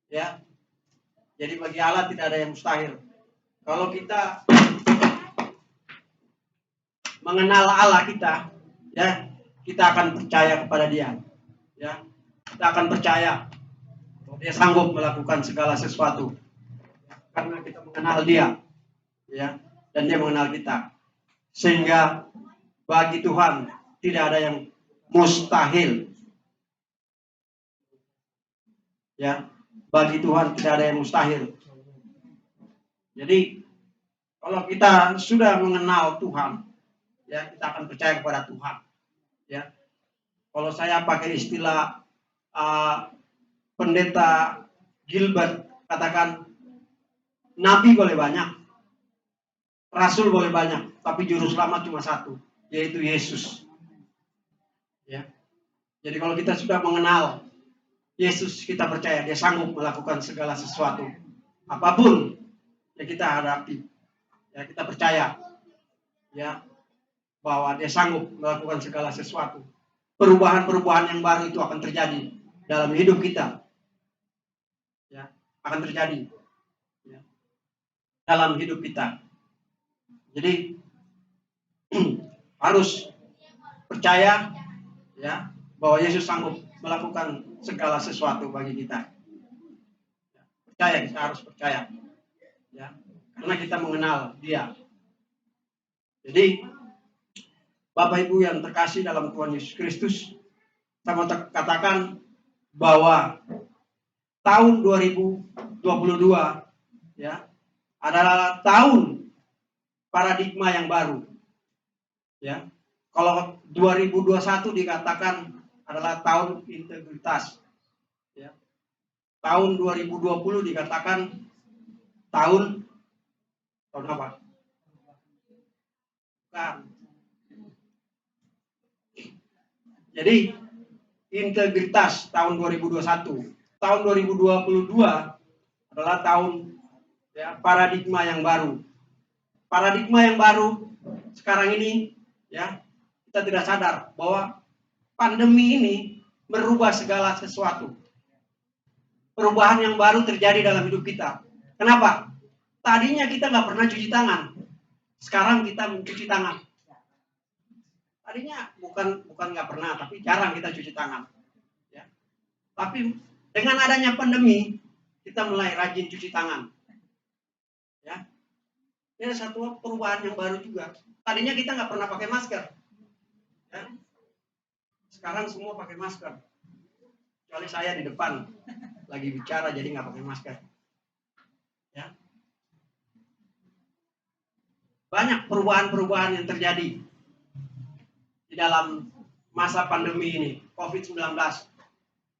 Ya. Jadi bagi Allah tidak ada yang mustahil. Kalau kita mengenal Allah kita, ya, kita akan percaya kepada Dia. Ya. Kita akan percaya bahwa Dia sanggup melakukan segala sesuatu. Karena kita mengenal Dia. Ya, dan Dia mengenal kita. Sehingga bagi Tuhan tidak ada yang mustahil. Ya, bagi Tuhan tidak ada yang mustahil. Jadi kalau kita sudah mengenal Tuhan, ya, kita akan percaya kepada Tuhan. Ya, kalau saya pakai istilah pendeta Gilbert katakan, nabi boleh banyak, rasul boleh banyak, tapi juru selamat cuma satu, yaitu Yesus. Ya, jadi kalau kita sudah mengenal Yesus, kita percaya Dia sanggup melakukan segala sesuatu, apapun yang kita hadapi. Ya, kita percaya, ya, bahwa Dia sanggup melakukan segala sesuatu. Perubahan-perubahan yang baru itu akan terjadi dalam hidup kita. Ya, akan terjadi, ya, dalam hidup kita. Jadi harus percaya, ya, bahwa Yesus sanggup melakukan segala sesuatu bagi kita. Percaya, kita harus percaya, ya, karena kita mengenal Dia. Jadi Bapak Ibu yang terkasih dalam Tuhan Yesus Kristus, saya mau katakan bahwa tahun 2022, ya, adalah tahun paradigma yang baru. Ya. Kalau 2021 dikatakan adalah tahun integritas. Ya. Tahun 2020 dikatakan tahun apa? Bukan. Jadi integritas tahun 2021. Tahun 2022 adalah tahun, ya, paradigma yang baru. paradigma yang baru sekarang ini, ya, kita tidak sadar bahwa pandemi ini merubah segala sesuatu. Perubahan yang baru terjadi dalam hidup kita. Kenapa? Tadinya kita nggak pernah cuci tangan, sekarang kita mencuci tangan. Tadinya bukan nggak pernah, tapi jarang kita cuci tangan. Ya. Tapi dengan adanya pandemi, kita mulai rajin cuci tangan. Ya. Ini satu perubahan yang baru juga. Tadinya kita nggak pernah pakai masker. Ya. Sekarang semua pakai masker. Kecuali saya di depan lagi bicara jadi nggak pakai masker. Ya. Banyak perubahan-perubahan yang terjadi di dalam masa pandemi ini, COVID-19.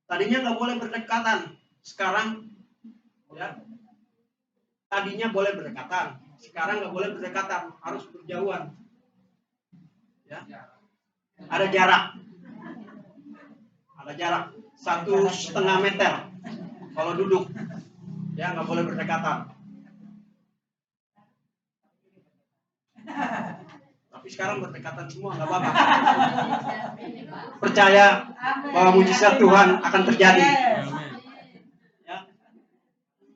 Tadinya nggak boleh berdekatan, sekarang ya, tadinya boleh berdekatan, sekarang nggak boleh berdekatan, harus berjauhan. Ya. Ada jarak 1,5 meter kalau duduk, ya nggak boleh berdekatan. Tapi sekarang berdekatan semua, nggak apa-apa. Percaya bahwa mujizat Tuhan akan terjadi. Ya.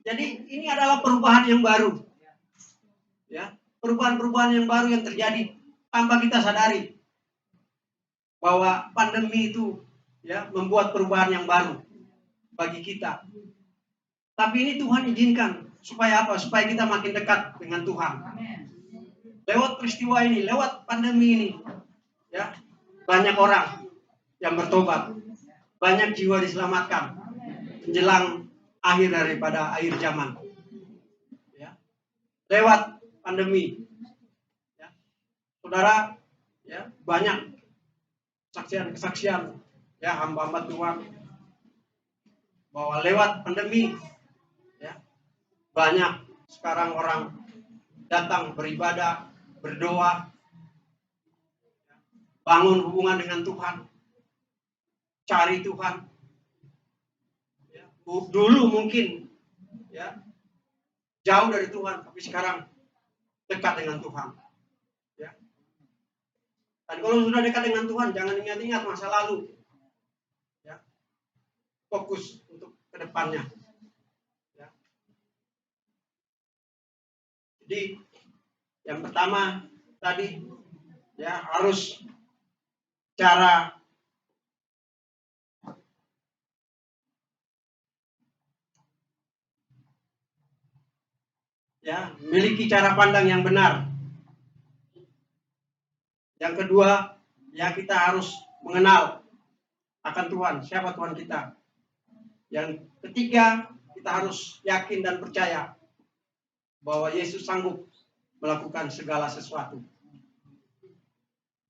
Jadi ini adalah perubahan yang baru. Ya, perubahan-perubahan yang baru yang terjadi tanpa kita sadari bahwa pandemi itu ya membuat perubahan yang baru bagi kita. Tapi ini Tuhan izinkan supaya apa? Supaya kita makin dekat dengan Tuhan. Lewat peristiwa ini, lewat pandemi ini, ya banyak orang yang bertobat, banyak jiwa diselamatkan menjelang akhir daripada akhir zaman. Ya. Lewat pandemi, ya. Saudara, ya banyak kesaksian, ya hamba-hamba Tuhan bahwa lewat pandemi, ya banyak sekarang orang datang beribadah, berdoa, bangun hubungan dengan Tuhan, cari Tuhan. Ya, dulu mungkin ya jauh dari Tuhan, tapi sekarang dekat dengan Tuhan. Ya. Dan kalau sudah dekat dengan Tuhan, jangan ingat-ingat masa lalu. Ya. Fokus untuk ke depannya. Ya. Jadi yang pertama tadi ya harus cara ya memiliki cara pandang yang benar. Yang kedua, ya kita harus mengenal akan Tuhan, siapa Tuhan kita. Yang ketiga, kita harus yakin dan percaya bahwa Yesus sanggup melakukan segala sesuatu.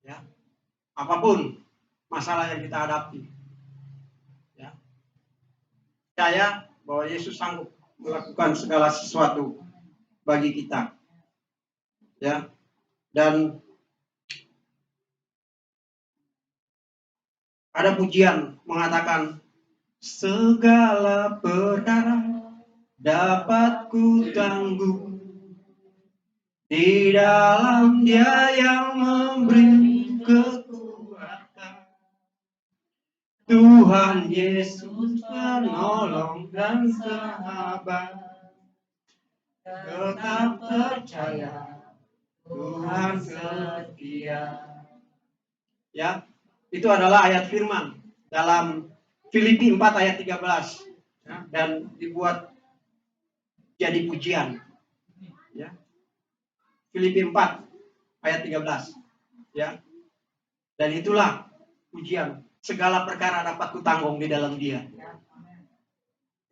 Ya. Apapun masalah yang kita hadapi. Ya. Percaya bahwa Yesus sanggup melakukan segala sesuatu bagi kita. Ya. Dan ada pujian mengatakan segala perkara dapat ku tangguh di dalam Dia yang memberi kekuatan. Tuhan Yesus penolong dan sahabat, tetap percaya Tuhan setia. Ya, itu adalah ayat firman dalam Filipi 4 ayat 13 ya, dan dibuat jadi pujian. Ya. Filipi 4 ayat 13. Ya. Dan itulah pujian. Segala perkara dapat kutanggung di dalam Dia.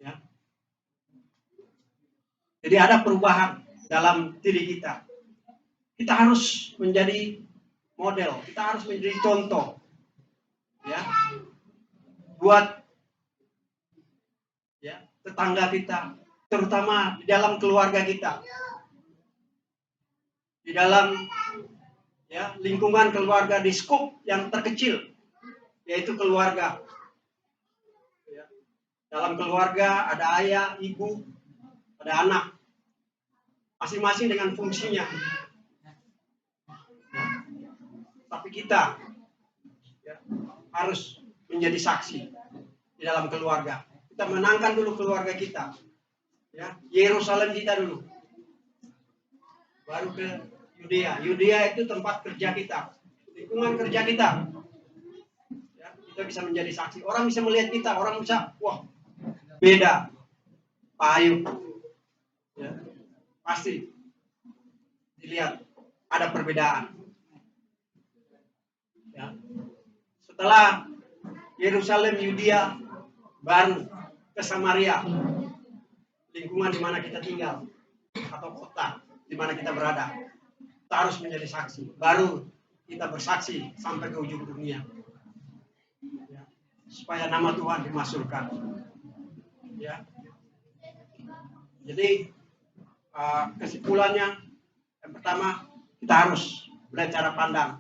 Ya. Jadi ada perubahan dalam diri kita. Kita harus menjadi model, kita harus menjadi contoh. Ya. Buat ya, tetangga kita, terutama di dalam keluarga kita. Di dalam ya, lingkungan keluarga, di skop yang terkecil, yaitu keluarga. Ya. Dalam keluarga ada ayah, ibu, ada anak. Masing-masing dengan fungsinya. Tapi kita ya, harus menjadi saksi di dalam keluarga. Kita menangkan dulu keluarga kita. Ya, Yerusalem kita dulu. Baru ke Yudea. Yudea itu tempat kerja kita. Lingkungan kerja kita. Ya, kita bisa menjadi saksi. Orang bisa melihat kita. Orang bisa, wah, beda. Pak Ayub. Ya, pasti dilihat ada perbedaan. Ya. Setelah Yerusalem, Yudea, baru ke Samaria, lingkungan di mana kita tinggal atau kota di mana kita berada. Kita harus menjadi saksi. Baru kita bersaksi sampai ke ujung dunia. Ya. Supaya nama Tuhan dimasyhurkan. Ya. Jadi kesimpulannya, yang pertama kita harus belajar cara pandang.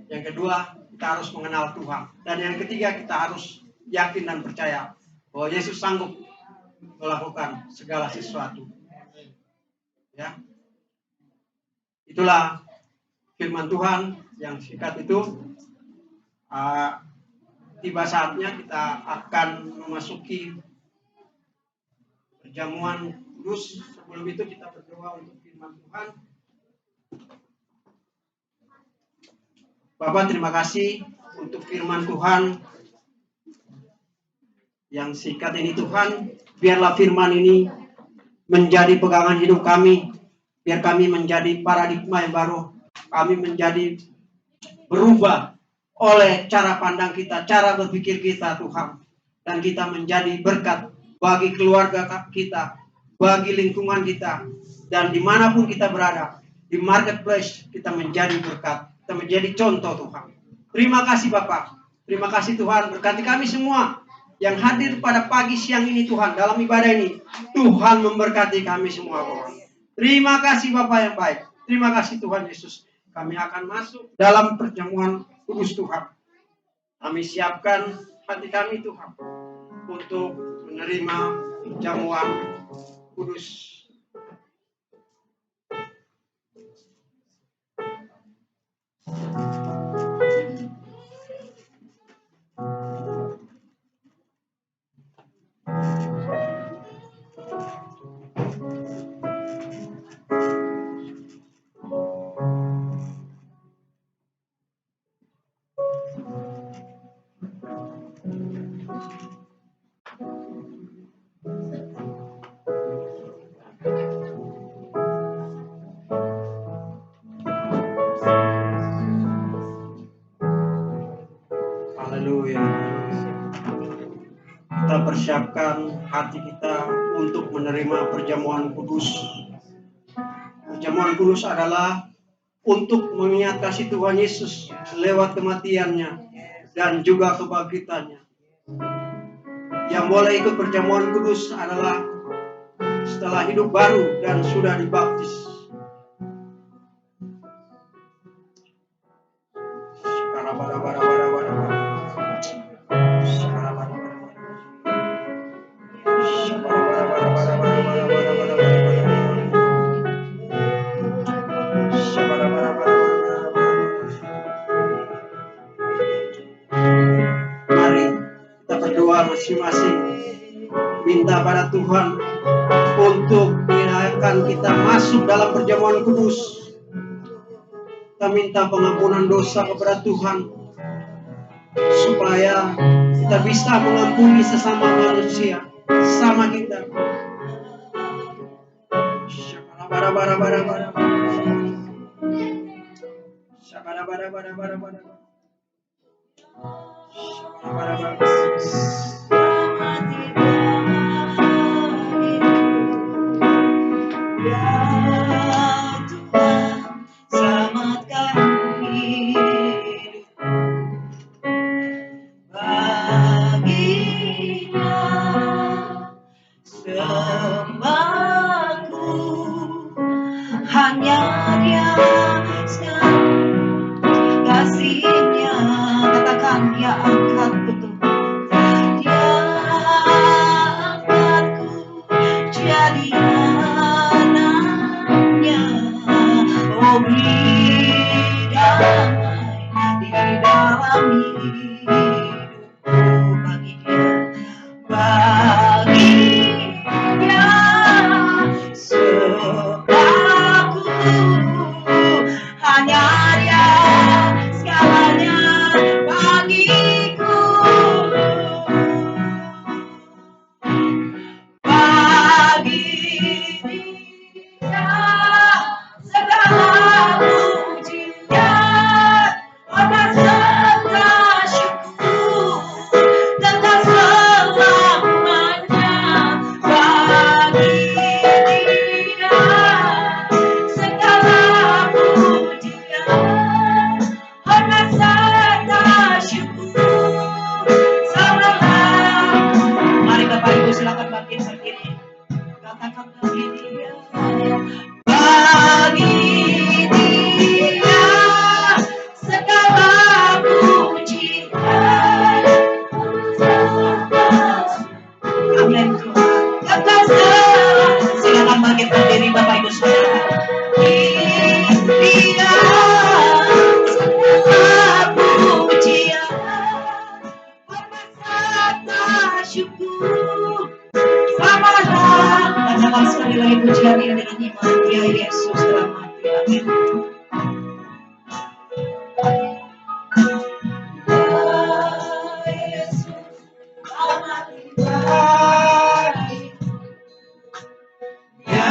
Yang kedua kita harus mengenal Tuhan. Dan yang ketiga kita harus yakin dan percaya bahwa Yesus sanggup melakukan segala sesuatu. Ya, itulah firman Tuhan yang singkat itu. Tiba saatnya kita akan memasuki perjamuan kudus. Sebelum itu kita berdoa untuk firman Tuhan. Bapak, terima kasih untuk firman Tuhan yang singkat ini Tuhan. Biarlah firman ini menjadi pegangan hidup kami. Biar kami menjadi paradigma yang baru. Kami menjadi berubah oleh cara pandang kita, cara berpikir kita Tuhan. Dan kita menjadi berkat bagi keluarga kita, bagi lingkungan kita, dan dimanapun kita berada, di marketplace kita menjadi berkat, kita menjadi contoh Tuhan. Terima kasih Bapak, terima kasih Tuhan, berkati kami semua yang hadir pada pagi siang ini Tuhan, dalam ibadah ini. Tuhan memberkati kami semua Bapak. Terima kasih Bapak yang baik, terima kasih Tuhan Yesus. Kami akan masuk dalam perjamuan kudus Tuhan. Kami siapkan hati kami Tuhan untuk menerima jamuan kudus. Haleluya. Kita persiapkan hati kita untuk menerima perjamuan kudus. Perjamuan kudus adalah untuk mengingat kasih Tuhan Yesus lewat kematiannya dan juga kebangkitannya. Yang boleh ikut perjamuan kudus adalah setelah hidup baru dan sudah dibaptis. Mari kita berdoa masing-masing, minta pada Tuhan untuk mengingatkan kita masuk dalam perjamuan kudus. Kita minta pengampunan dosa kepada Tuhan supaya kita bisa mengampuni sesama manusia, sesama kita. Hanya Dia kasihnya, katakan Dia angkat betul. Dia kami hidupku bagi dia sebabku hanya dia segalanya bagiku bagi dia segala pujian atas serta syukur tentang selamanya bagi dia segala pujian atas serta syukur selalu. Mari Bapak Ibu silakan bangkit berdiri. Katakan bagi dia segala pujian. Amin Tuhan. Silakan bangkit berdiri Bapak Ibu Saudara. Dia segala pujian. Berserta syukur. Selamatlah. Katakan sekali lagi pujian ini dengan iman. Ya Yesus dalam hati. Amin. Ya Yesus dalam hati. Ya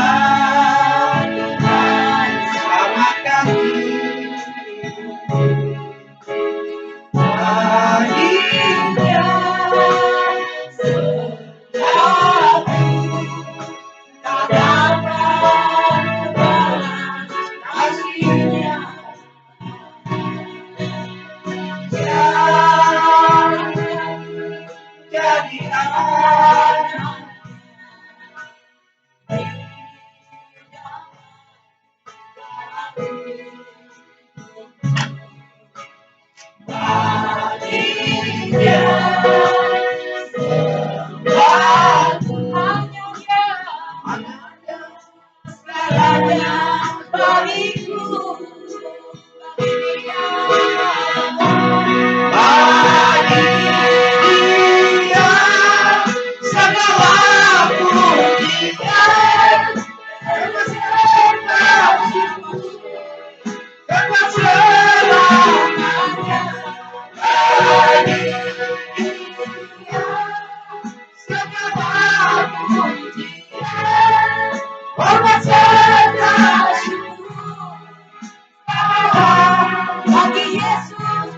Tuhan selamatkan baginya selaku tak dapat balas kasihnya. Jadi anak baginya selaku hanya dia segalanya bagiku bagi dia segala pujian dapat selamanya bagi dia segala pujian hormat serta syukur bagi Yesus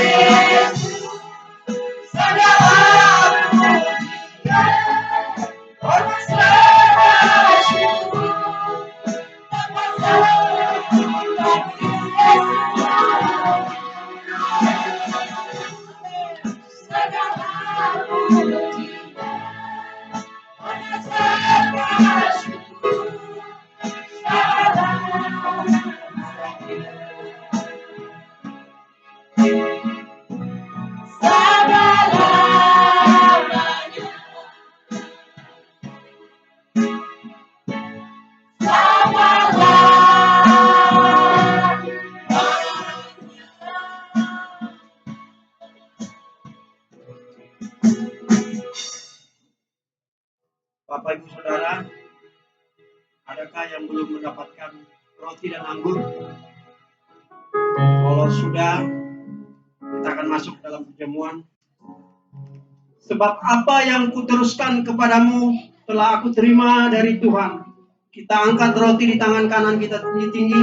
bagi Yesus segala pujian hormat serta syukur dapat bagi Yesus segala pujian hormat serta syukur Bapak Ibu Saudara, adakah yang belum mendapatkan roti dan anggur? Kalau sudah, kita akan masuk dalam perjamuan. Sebab apa yang kuteruskan kepadamu telah aku terima dari Tuhan. Kita angkat roti di tangan kanan kita tinggi-tinggi.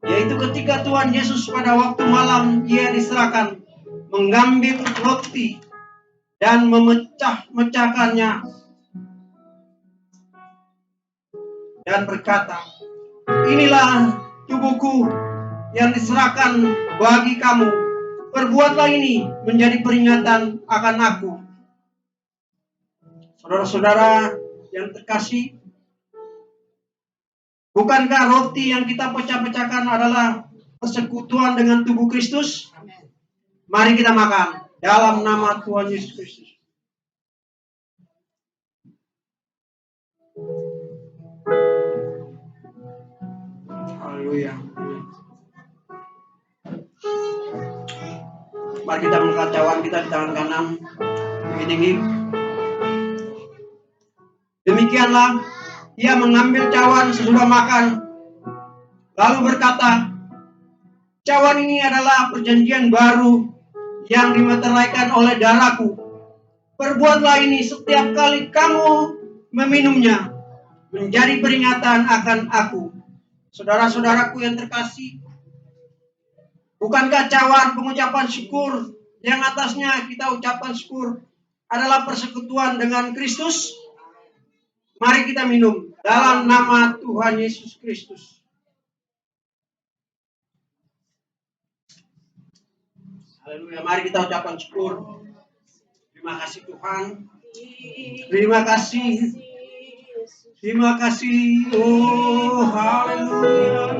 Yaitu ketika Tuhan Yesus pada waktu malam Ia diserahkan, mengambil roti dan memecahkannya dan berkata, inilah tubuhku yang diserahkan bagi kamu. Perbuatlah ini menjadi peringatan akan aku. Saudara-saudara yang terkasih, bukankah roti yang kita pecah-pecahkan adalah persekutuan dengan tubuh Kristus? Mari kita makan dalam nama Tuhan Yesus Kristus. Haleluya. Mari kita mengangkat cawan kita di tangan kanan tinggi-tinggi. Demikianlah ia mengambil cawan sesudah makan, lalu berkata, cawan ini adalah perjanjian baru yang dimeteraikan oleh darahku. Perbuatlah ini setiap kali kamu meminumnya, menjadi peringatan akan aku. Saudara-saudaraku yang terkasih, bukankah cawan pengucapan syukur yang atasnya kita ucapkan syukur adalah persekutuan dengan Kristus? Mari kita minum dalam nama Tuhan Yesus Kristus. Haleluya, mari kita ucapkan syukur. Terima kasih Tuhan. Terima kasih. Terima kasih. Oh, haleluya.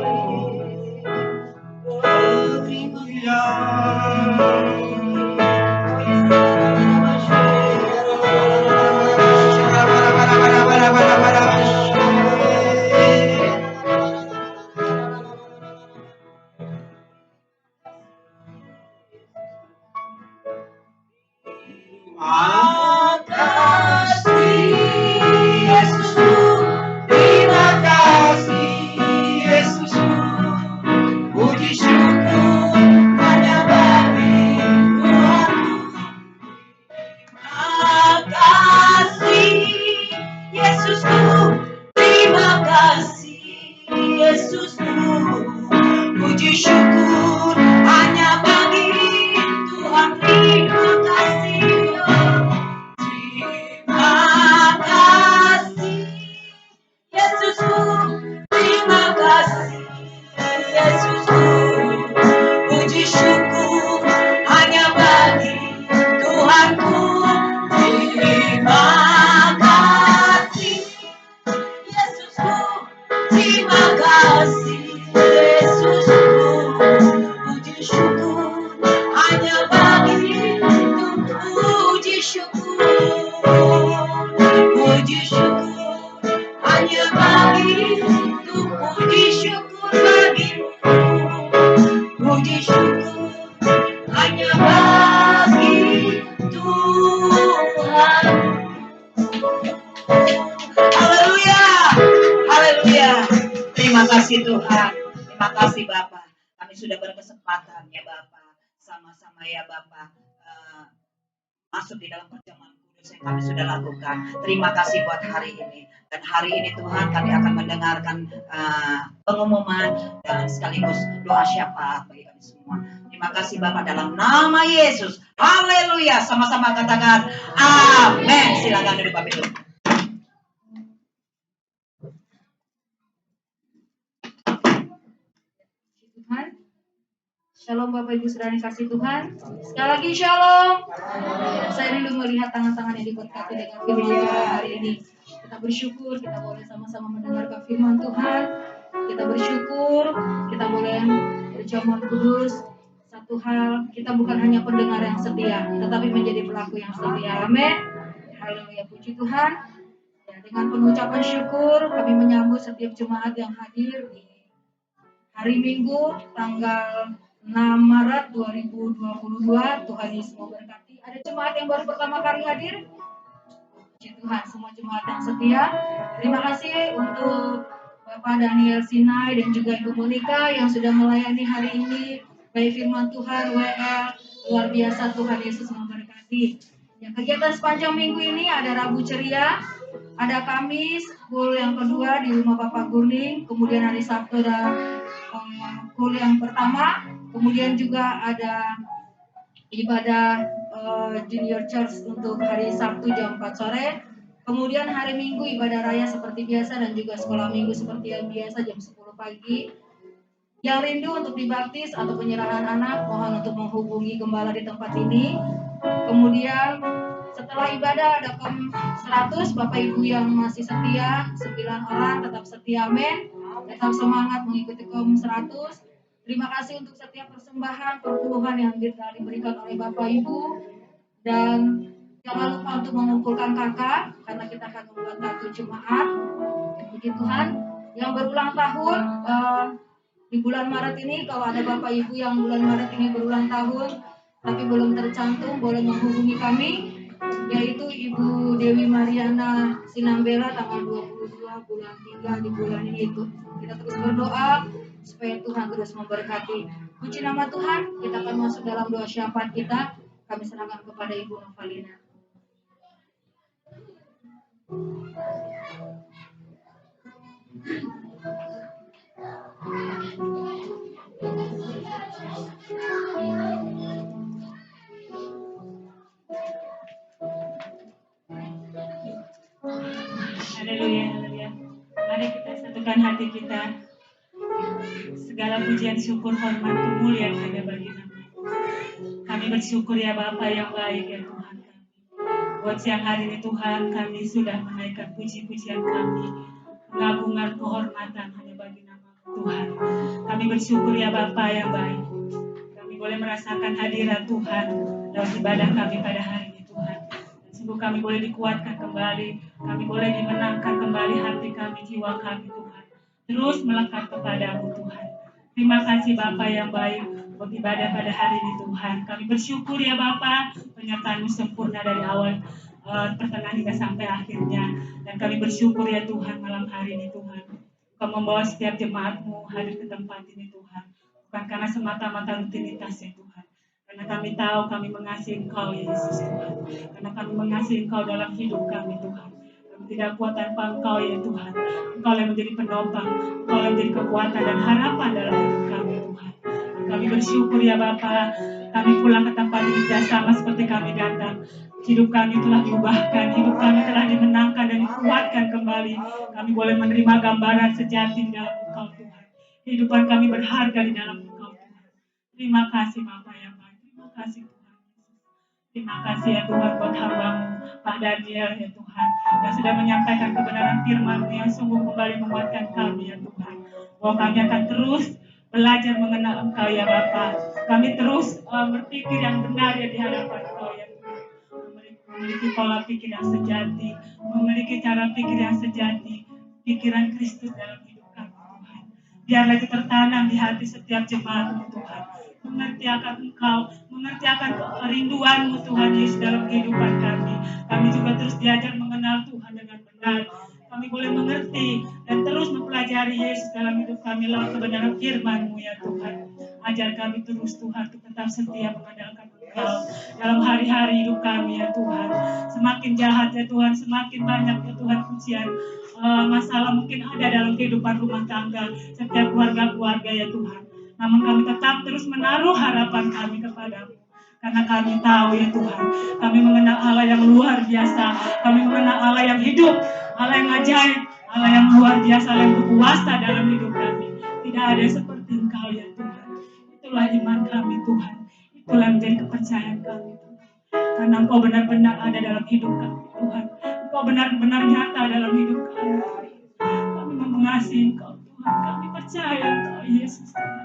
Terima kasih Tuhan, terima kasih Bapak. Kami sudah berkesempatan ya Bapak, sama-sama ya Bapak masuk di dalam perjamuan kudus yang kami sudah lakukan. Terima kasih buat hari ini. Dan hari ini Tuhan kami akan mendengarkan pengumuman dan sekaligus doa syafaat bagi kami semua. Terima kasih Bapak dalam nama Yesus. Haleluya. Sama-sama katakan amin. Silakan duduk Bapak Ibu. Tuhan. Shalom Bapak Ibu Saudara yang kasih Tuhan. Sekali lagi shalom. Saya rindu melihat tangan-tangan yang diberkati dengan firman Tuhan hari ini. Kita bersyukur kita boleh sama-sama mendengarkan firman Tuhan. Kita bersyukur kita boleh berjamuan kudus. Satu hal, kita bukan hanya pendengar yang setia, tetapi menjadi pelaku yang setia. Amin. Haleluya, puji Tuhan. Ya, dengan penuh ucapan syukur kami menyambut setiap jemaat yang hadir di hari Minggu tanggal 6 Maret 2022. Tuhan Yesus memberkati. Ada jemaat yang baru pertama kali hadir? Puji Tuhan, semua jemaat yang setia. Terima kasih untuk Bapak Daniel Sinai dan juga Ibu Monika yang sudah melayani hari ini. Baik firman Tuhan, WL, luar biasa Tuhan Yesus memberkati. Ya, kegiatan sepanjang minggu ini ada Rabu Ceria, ada Kamis, kul yang kedua di rumah Bapak Gurning, kemudian hari Sabtu ada kul yang pertama, kemudian juga ada ibadah Junior Church untuk hari Sabtu jam 4 sore, kemudian hari Minggu ibadah raya seperti biasa dan juga sekolah minggu seperti yang biasa jam 10 pagi. Yang rindu untuk dibaptis atau penyerahan anak, mohon untuk menghubungi gembala di tempat ini. Kemudian setelah ibadah ada kom 100, Bapak Ibu yang masih setia, 9 orang tetap setia, amin. Tetap semangat mengikuti kom 100. Terima kasih untuk setiap persembahan, perpuluhan yang diberikan oleh Bapak Ibu. Dan jangan lupa untuk mengumpulkan kakak, karena kita akan membuat kartu jemaat. Puji Tuhan. Yang berulang tahun, di bulan Maret ini kalau ada Bapak Ibu yang bulan Maret ini berulang tahun tapi belum tercantum, boleh menghubungi kami, yaitu Ibu Dewi Mariana Sinambela tanggal 22 bulan 3 di bulan ini. Itu kita terus berdoa supaya Tuhan terus memberkati. Puji nama Tuhan, kita akan masuk dalam doa syafaat kita. Kami serahkan kepada Ibu Novalina. Haleluya, haleluya. Mari kita satukan hati kita. Segala pujian, syukur, hormat, kemuliaan hanya bagi nama. Kami bersyukur ya Bapa yang baik ya Tuhan kami. Buat siang hari ini Tuhan, kami sudah menaikkan puji-pujian kami. Pengagungan, kehormatan hanya bagi nama Tuhan. Kami bersyukur ya Bapa yang baik. Kami boleh merasakan hadirat Tuhan dalam ibadah kami pada hari ini Tuhan. Sungguh kami boleh dikuatkan kembali, kami boleh dimenangkan kembali hati kami, jiwa kami Tuhan. Terus melekat kepadamu Tuhan. Terima kasih Bapa yang baik buat ibadah pada hari ini Tuhan. Kami bersyukur ya Bapa, penyertaan-Mu sempurna dari awal pertengahan hingga sampai akhirnya. Dan kami bersyukur ya Tuhan malam hari ini Tuhan. Kau membawa setiap jemaat-Mu hadir ke tempat ini Tuhan. Bukan karena semata-mata rutinitas ya Tuhan. Karena kami tahu kami mengasihi Engkau ya Yesus Tuhan. Karena kami mengasihi Engkau dalam hidup kami Tuhan. Kami tidak kuat tanpa Engkau ya Tuhan. Engkau yang menjadi penopang, Engkau yang menjadi kekuatan dan harapan dalam hidup kami Tuhan. Dan kami bersyukur ya Bapa, kami pulang ke tempat ini tidak sama seperti kami datang. Hidup kami telah diubahkan, hidup kami telah dimenangkan dan dikuatkan kembali. Kami boleh menerima gambaran sejati di dalam Engkau Tuhan. Kehidupan kami berharga di dalam Engkau Tuhan. Terima kasih Bapa yang baik. Terima kasih Tuhan Yesus. Terima kasih ya Tuhan buat hamba-Mu Pak Daniel ya Tuhan, yang sudah menyampaikan kebenaran firman-Mu yang sungguh kembali menguatkan kami ya Tuhan. Bahwa kami akan terus belajar mengenal Engkau ya Bapa. Kami terus berpikir yang benar ya di hadapan Engkau ya Tuhan. Memiliki pola pikir yang sejati, memiliki cara pikir yang sejati, pikiran Kristus dalam hidup kami Tuhan. Biarlah itu tertanam di hati setiap jemaat-Mu Tuhan. Mengerti akan Engkau, mengerti akan kerinduan-Mu Tuhan Yesus dalam kehidupan kami. Kami juga terus diajar mengenal Tuhan dengan benar. Kami boleh mengerti dan terus mempelajari Yesus dalam hidup kami lewat kebenaran firman-Mu ya Tuhan. Ajar kami terus Tuhan untuk tetap setia mengandalkan Engkau dalam hari-hari hidup kami ya Tuhan. Semakin jahat ya Tuhan, semakin banyak ya Tuhan pujian masalah mungkin ada dalam kehidupan rumah tangga setiap keluarga-keluarga ya Tuhan. Namun kami tetap terus menaruh harapan kami kepadamu. Karena kami tahu ya Tuhan, kami mengenal Allah yang luar biasa. Kami mengenal Allah yang hidup, Allah yang ajaib, Allah yang luar biasa, Allah yang berkuasa dalam hidup kami. Tidak ada seperti Engkau ya Tuhan. Itulah iman kami Tuhan. Itulah menjadi kepercayaan kami Tuhan. Karena Engkau benar-benar ada dalam hidup kami Tuhan. Engkau benar-benar nyata dalam hidup kami. Kami mengasihi Engkau Tuhan. Kami percaya Engkau Yesus Tuhan.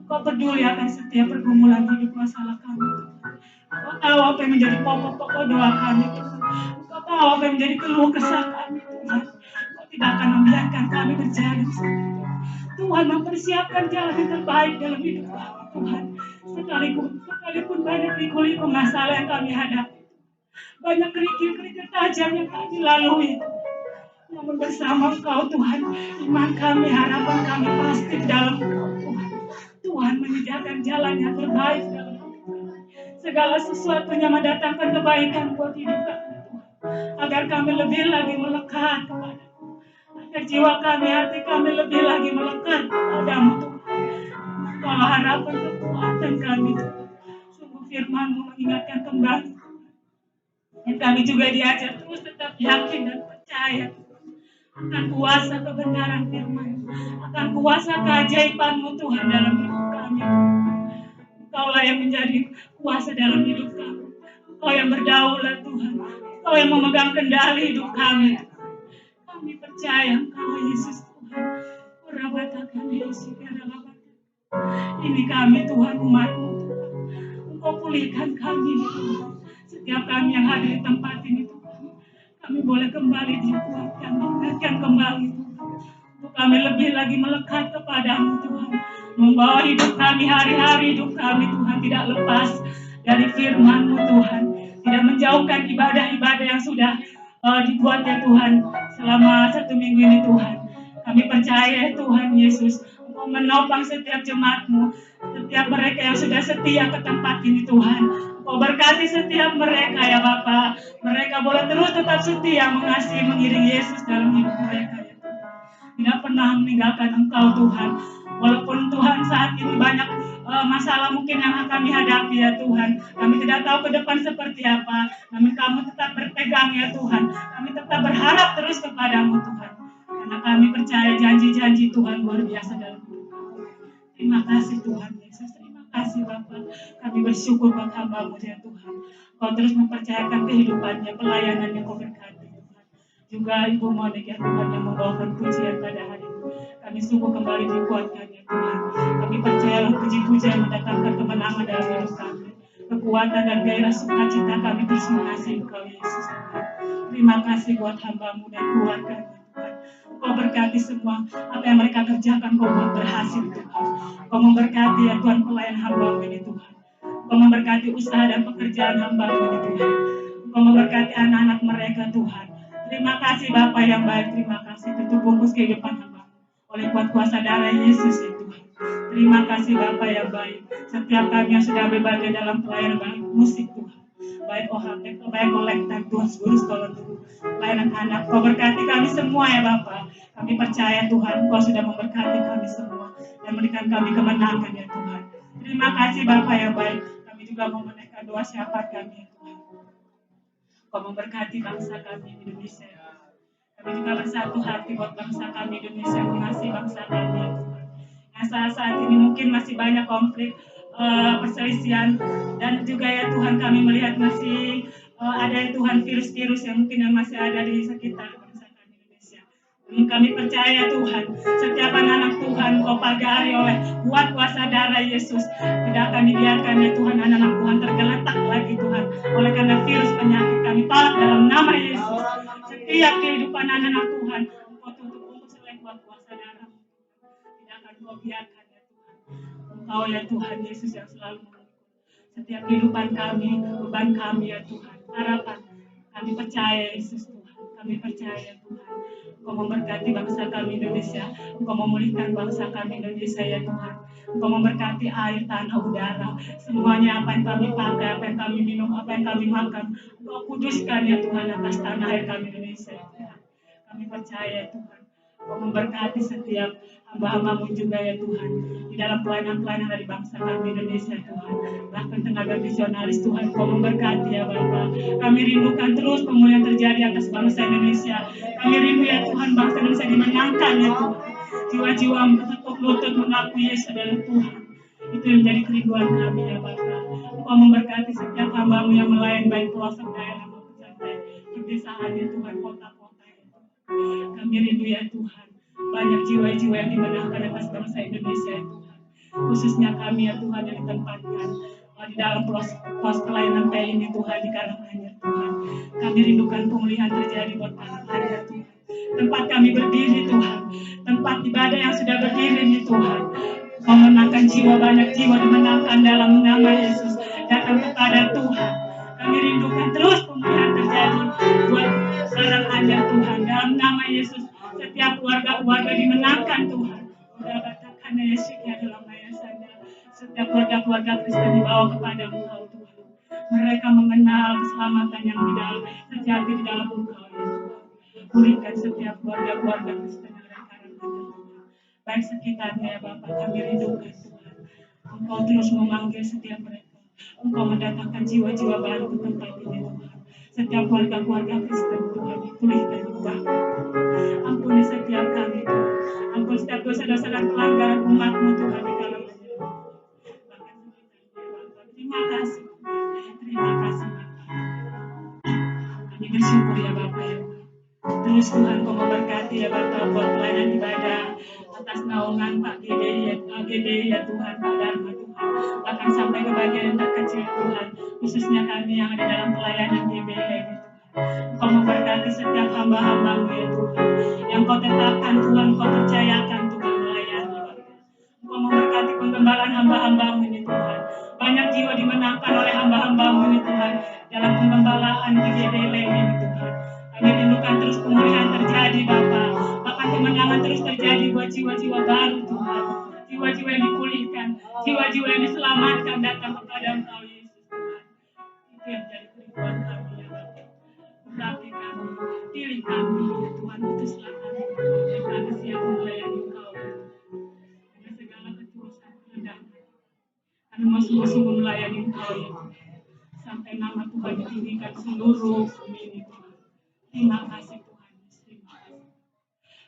Engkau peduli akan setiap pergumulan hidup masalah kami Tuhan. Engkau tahu apa yang menjadi pokok-pokok doa kami Tuhan. Engkau tahu apa yang menjadi keluh kesah kami Tuhan. Engkau tidak akan membiarkan kami berjalan sendiri. Tuhan mempersiapkan jalan yang terbaik dalam hidup kami Tuhan. Sekalipun banyak liku-liku masalah yang kami hadapi. Banyak kerikil-kerikil tajam yang kami lalui. Namun bersama Engkau Tuhan, iman kami, harapan kami pasti di dalam Engkau Tuhan. Tuhan menyediakan jalan yang terbaik dalam hidup kami. Segala sesuatunya mendatangkan kebaikan buat hidup kami Tuhan. Agar kami lebih lagi melekat kepada-Mu. Agar jiwa kami, hati kami lebih lagi melekat kepada-Mu Tuhan. Engkau harapan kekuatan kami Tuhan. Sungguh firman-Mu mengingatkan kembali. Dan kami juga diajar terus tetap yakin dan percaya akan kuasa kebenaran firman, akan kuasa keajaiban-Mu Tuhan dalam hidup kami. Engkaulah yang menjadi kuasa dalam hidup kami. Engkau yang berdaulat Tuhan. Engkau yang memegang kendali hidup kami. Kami percaya Engkau Yesus Tuhan. Kurabatakan Yesus Karabata. Ini kami Tuhan, umat-Mu Tuhan. Engkau pulihkan kami Tuhan. Setiap kami yang hadir di tempat ini Tuhan, kami boleh kembali dikuatkan, diingatkan kembali Tuhan. Untuk kami lebih lagi melekat kepada-Mu Tuhan. membawa hidup kami, hari-hari hidup kami Tuhan tidak lepas dari firman-Mu Tuhan, tidak menjauhkan ibadah-ibadah yang sudah dibuat ya Tuhan selama 1 minggu ini Tuhan. Kami percaya Tuhan Yesus, Engkau menopang setiap jemaat-Mu, setiap mereka yang sudah setia ke tempat ini Tuhan. Engkau berkati setiap mereka ya Bapa. Mereka boleh terus tetap setia mengasihi, mengiring Yesus dalam hidup mereka ya Tuhan. Tidak pernah meninggalkan Engkau Tuhan. Walaupun Tuhan saat ini banyak masalah mungkin yang kami hadapi ya Tuhan. Kami tidak tahu ke depan seperti apa. Namun Kamu tetap berpegang ya Tuhan. Kami tetap berharap terus kepadamu Tuhan. Karena kami percaya janji-janji Tuhan luar biasa dalam hidup kami. Terima kasih Tuhan Yesus. Terima kasih Bapa. Kami bersyukur buat hamba-Mu ya Tuhan. Kau terus mempercayakan kehidupannya, pelayanannya Kau berkati Tuhan. Juga Ibu Monik ya Tuhan yang membawakan pujian pada hari ini. Kami sungguh kembali dikuatkan ya Tuhan. Kami percayalah puji-pujian mendatangkan kemenangan dalam hidup kami. Kekuatan dan gairah sukacita kami terus mengasihi Engkau Yesus Tuhan. Terima kasih buat hamba-Mu dan keluarganya Tuhan. Kau berkati semua apa yang mereka kerjakan, Kau buat berhasil Tuhan. Kau memberkati ya Tuhan pelayan hamba-Mu ini Tuhan. Kau memberkati usaha dan pekerjaan hamba-Mu ini Tuhan. Kau memberkati anak-anak mereka Tuhan. Terima kasih Bapa yang baik, terima kasih tutup bungkus kehidupan hamba oleh kuat kuasa darah Yesus ya Tuhan. Terima kasih Bapa yang baik. Setiap kami yang sudah berbagai dalam pelayanan baik musik Tuhan, baik OHP, baik kolektif Tuhan, seluruh sekolah Tuhan, pelayanan anak. Kau berkati kami semua ya Bapa. Kami percaya Tuhan, Kau sudah memberkati kami semua dan memberikan kami kemenangan ya Tuhan. Terima kasih Bapa yang baik. Kami juga mau menaikkan doa syafaat kami ya Tuhan. Kau memberkati bangsa kami Indonesia. Kami juga bersatu hati buat bangsa kami Indonesia, mengasihi bangsa kami ya Tuhan. Yang saat ini mungkin masih banyak konflik, perselisihan, dan juga ya Tuhan kami melihat masih ada ya Tuhan virus-virus yang mungkin yang masih ada di sekitar bangsa kami Indonesia. Namun kami percaya Tuhan, setiap anak-anak Tuhan Kau pagari oleh kuat kuasa darah Yesus. Tidak akan dibiarkan ya Tuhan anak-anak Tuhan tergeletak lagi Tuhan oleh karena virus penyakit. Kami tolak dalam nama Yesus. Setiap kehidupan anak-anak Tuhan Engkau tutup bungkus oleh kuat kuasa darah. Tidak akan Kau biarkan ya Tuhan. Engkau ya Tuhan Yesus yang selalu memikul setiap kehidupan kami, beban kami ya Tuhan, harapan. Kami percaya Yesus Tuhan. Kami percaya Tuhan. Engkau memberkati bangsa kami Indonesia. Engkau memulihkan bangsa kami Indonesia ya Tuhan. Engkau memberkati air, tanah, udara. Semuanya apa yang kami pakai, apa yang kami minum, apa yang kami makan. Engkau kuduskan ya Tuhan atas tanah air kami Indonesia ya Tuhan. Kami percaya Tuhan. Engkau memberkati setiap hamba-hamba-Mu juga ya Tuhan. Di dalam pelayanan-pelayanan dari bangsa kami Indonesia Tuhan. Bahkan tenaga misionaris Tuhan Kau memberkati ya Bapa. Kami rindukan terus pemulihan terjadi atas bangsa Indonesia. Kami rindu ya Tuhan bangsa Indonesia dimenangkan ya Tuhan. Jiwa-jiwa bertekuk lutut mengakui Yesus adalah Tuhan. Itu yang menjadi kerinduan kami ya Bapa. Engkau memberkati setiap hamba-Mu yang melayani baik pelosok daerah maupun sampai pedesaan ya Tuhan, kota-kota ya Tuhan. Kami rindu ya Tuhan. Banyak jiwa-jiwa yang dimenangkan atas bangsa Indonesia ya Tuhan. Khususnya kami ya Tuhan yang ditempatkan di dalam pos pelayanan ini Tuhan di Karanganyar Tuhan. Kami rindukan pemulihan terjadi buat Karanganyar Tuhan. Tempat kami berdiri Tuhan, tempat ibadah yang sudah berdiri ini Tuhan. Memenangkan jiwa, banyak jiwa dimenangkan dalam nama Yesus. Datang kepada Tuhan. Kami rindukan terus pemulihan terjadi buat Karanganyar Tuhan. Dalam nama Yesus, setiap keluarga-keluarga dimenangkan Tuhan. Udah katakan Yesus ya dalam ayat sana. Setiap keluarga-keluarga Kristen dibawa kepada Engkau Tuhan. Mereka mengenal keselamatan yang di dalam terjadi di dalam Engkau ya Tuhan. Pulihkan setiap keluarga-keluarga Kristen yang ada di Karanganyar Tuhan. Baik sekitarnya ya Bapak, kami rindukan Tuhan. Engkau terus memanggil setiap mereka. Engkau mendatangkan jiwa-jiwa baru ke tempat ini Tuhan. Setiap keluarga-keluarga Kristen Tuhan dipulihkan ubahkan. Ampuni setiap kami Tuhan. Ampuni setiap dosa-dosa dan pelanggaran umat-Mu Tuhan di Karanganyar. Bahkan sekitarnya Bapak. Terima kasih. Terima kasih Bapak. Kami bersyukur ya Bapak ya. Terus Tuhan Kau memberkati ya Bapak buat pelayanan ibadah atas naungan Pak GD ya Tuhan, Pak Dharma Tuhan. Bahkan sampai ke bagian yang terkecil Tuhan, khususnya kami yang ada dalam pelayanan GBL ini Tuhan. Kau memberkati setiap hamba-hamba-Mu ya Tuhan. Yang Kau tetapkan Tuhan, Kau percayakan Tuhan melayani Bapak. Kau memberkati dilaksanakan oleh hamba-hambamu ini Tuhan, dalam pengembalaan GBL ini Tuhan. Kami rindukan terus pemulihan terjadi Bapa, bahkan kemenangan terus terjadi buat jiwa-jiwa baru Tuhan, jiwa-jiwa yang dipulihkan, jiwa-jiwa yang diselamatkan datang kepada Engkau Yesus Tuhan. Itu yang menjadi kerinduan kami ya Bapa. Urapi kami, pilih kami ya Tuhan, utuslah kami dan kami siap melayani Engkau ya Tuhan. Dengan segala ketulusan kehendak kami mau sungguh-sungguh melayani Engkau ya Tuhan, sampai nama Tuhan ditinggikan seluruh bumi ini Tuhan. Terima kasih Tuhan, terima kasih.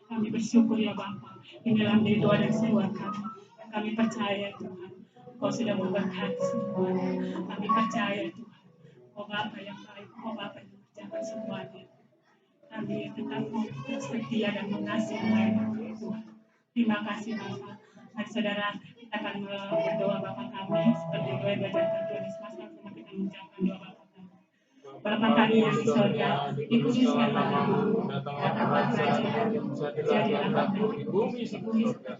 Kami bersyukur ya Bapa, inilah menjadi doa dan seruan kami. Dan kami percaya Tuhan, Engkau sudah memberkati semuanya. Kami percaya Tuhan, Engkau Bapa yang baik, Engkau Bapa yang mengerjakan semuanya. Kami tetap mau setia dan mengasihi melayani Tuhan. Terima kasih Bapa. Mari saudara, kita akan berdoa Bapa kami seperti doa yang diajarkan Tuhan Yesus. Sama kita mengucapkan doa Bapa kami. Bapa kami yang di surga, dikuduskanlah namamu, datanglah kerajaanmu, jadilah kehendakmu di bumi seperti di surga.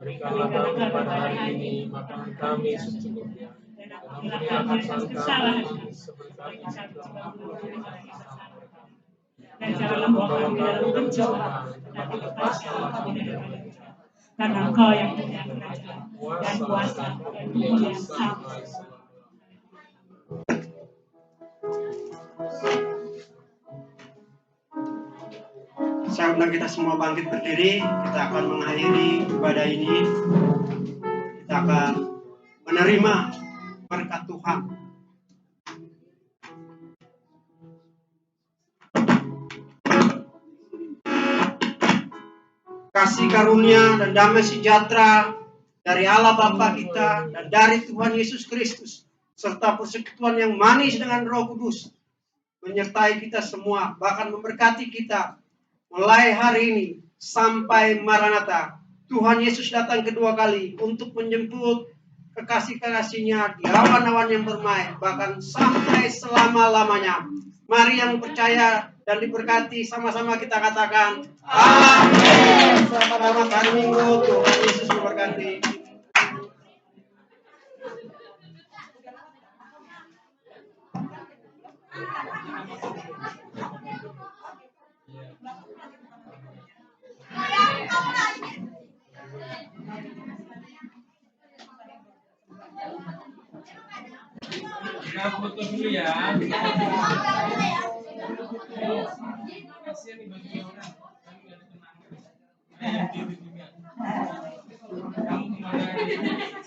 Berikanlah kami pada hari ini makanan kami secukupnya, dan ampunilah kami atas kesalahan kami, seperti kami juga mengampuni orang yang bersalah. Dan janganlah bawa kami dalam pencobaan, tetapi lepaskanlah kami daripada jahat. Karena Engkau yang punya kerajaan dan kuasa dan kemuliaan sampai. Saya undang kita semua bangkit berdiri. Kita akan mengakhiri ibadah ini. Kita akan menerima berkat Tuhan. Kasih karunia dan damai sejahtera dari Allah Bapa kita dan dari Tuhan Yesus Kristus, serta persekutuan yang manis dengan Roh Kudus menyertai kita semua, bahkan memberkati kita mulai hari ini sampai Maranatha. Tuhan Yesus datang kedua kali untuk menjemput kekasih-kekasihnya di awan-awan yang bermain, bahkan sampai selama-lamanya. Mari yang percaya dan diberkati, sama-sama kita katakan amin. Selamat hari Minggu, Tuhan Yesus memberkati. Kita foto dulu ya. Kasihan nih bagi orang. Kan nggak ada kenangan. Kamu kemana?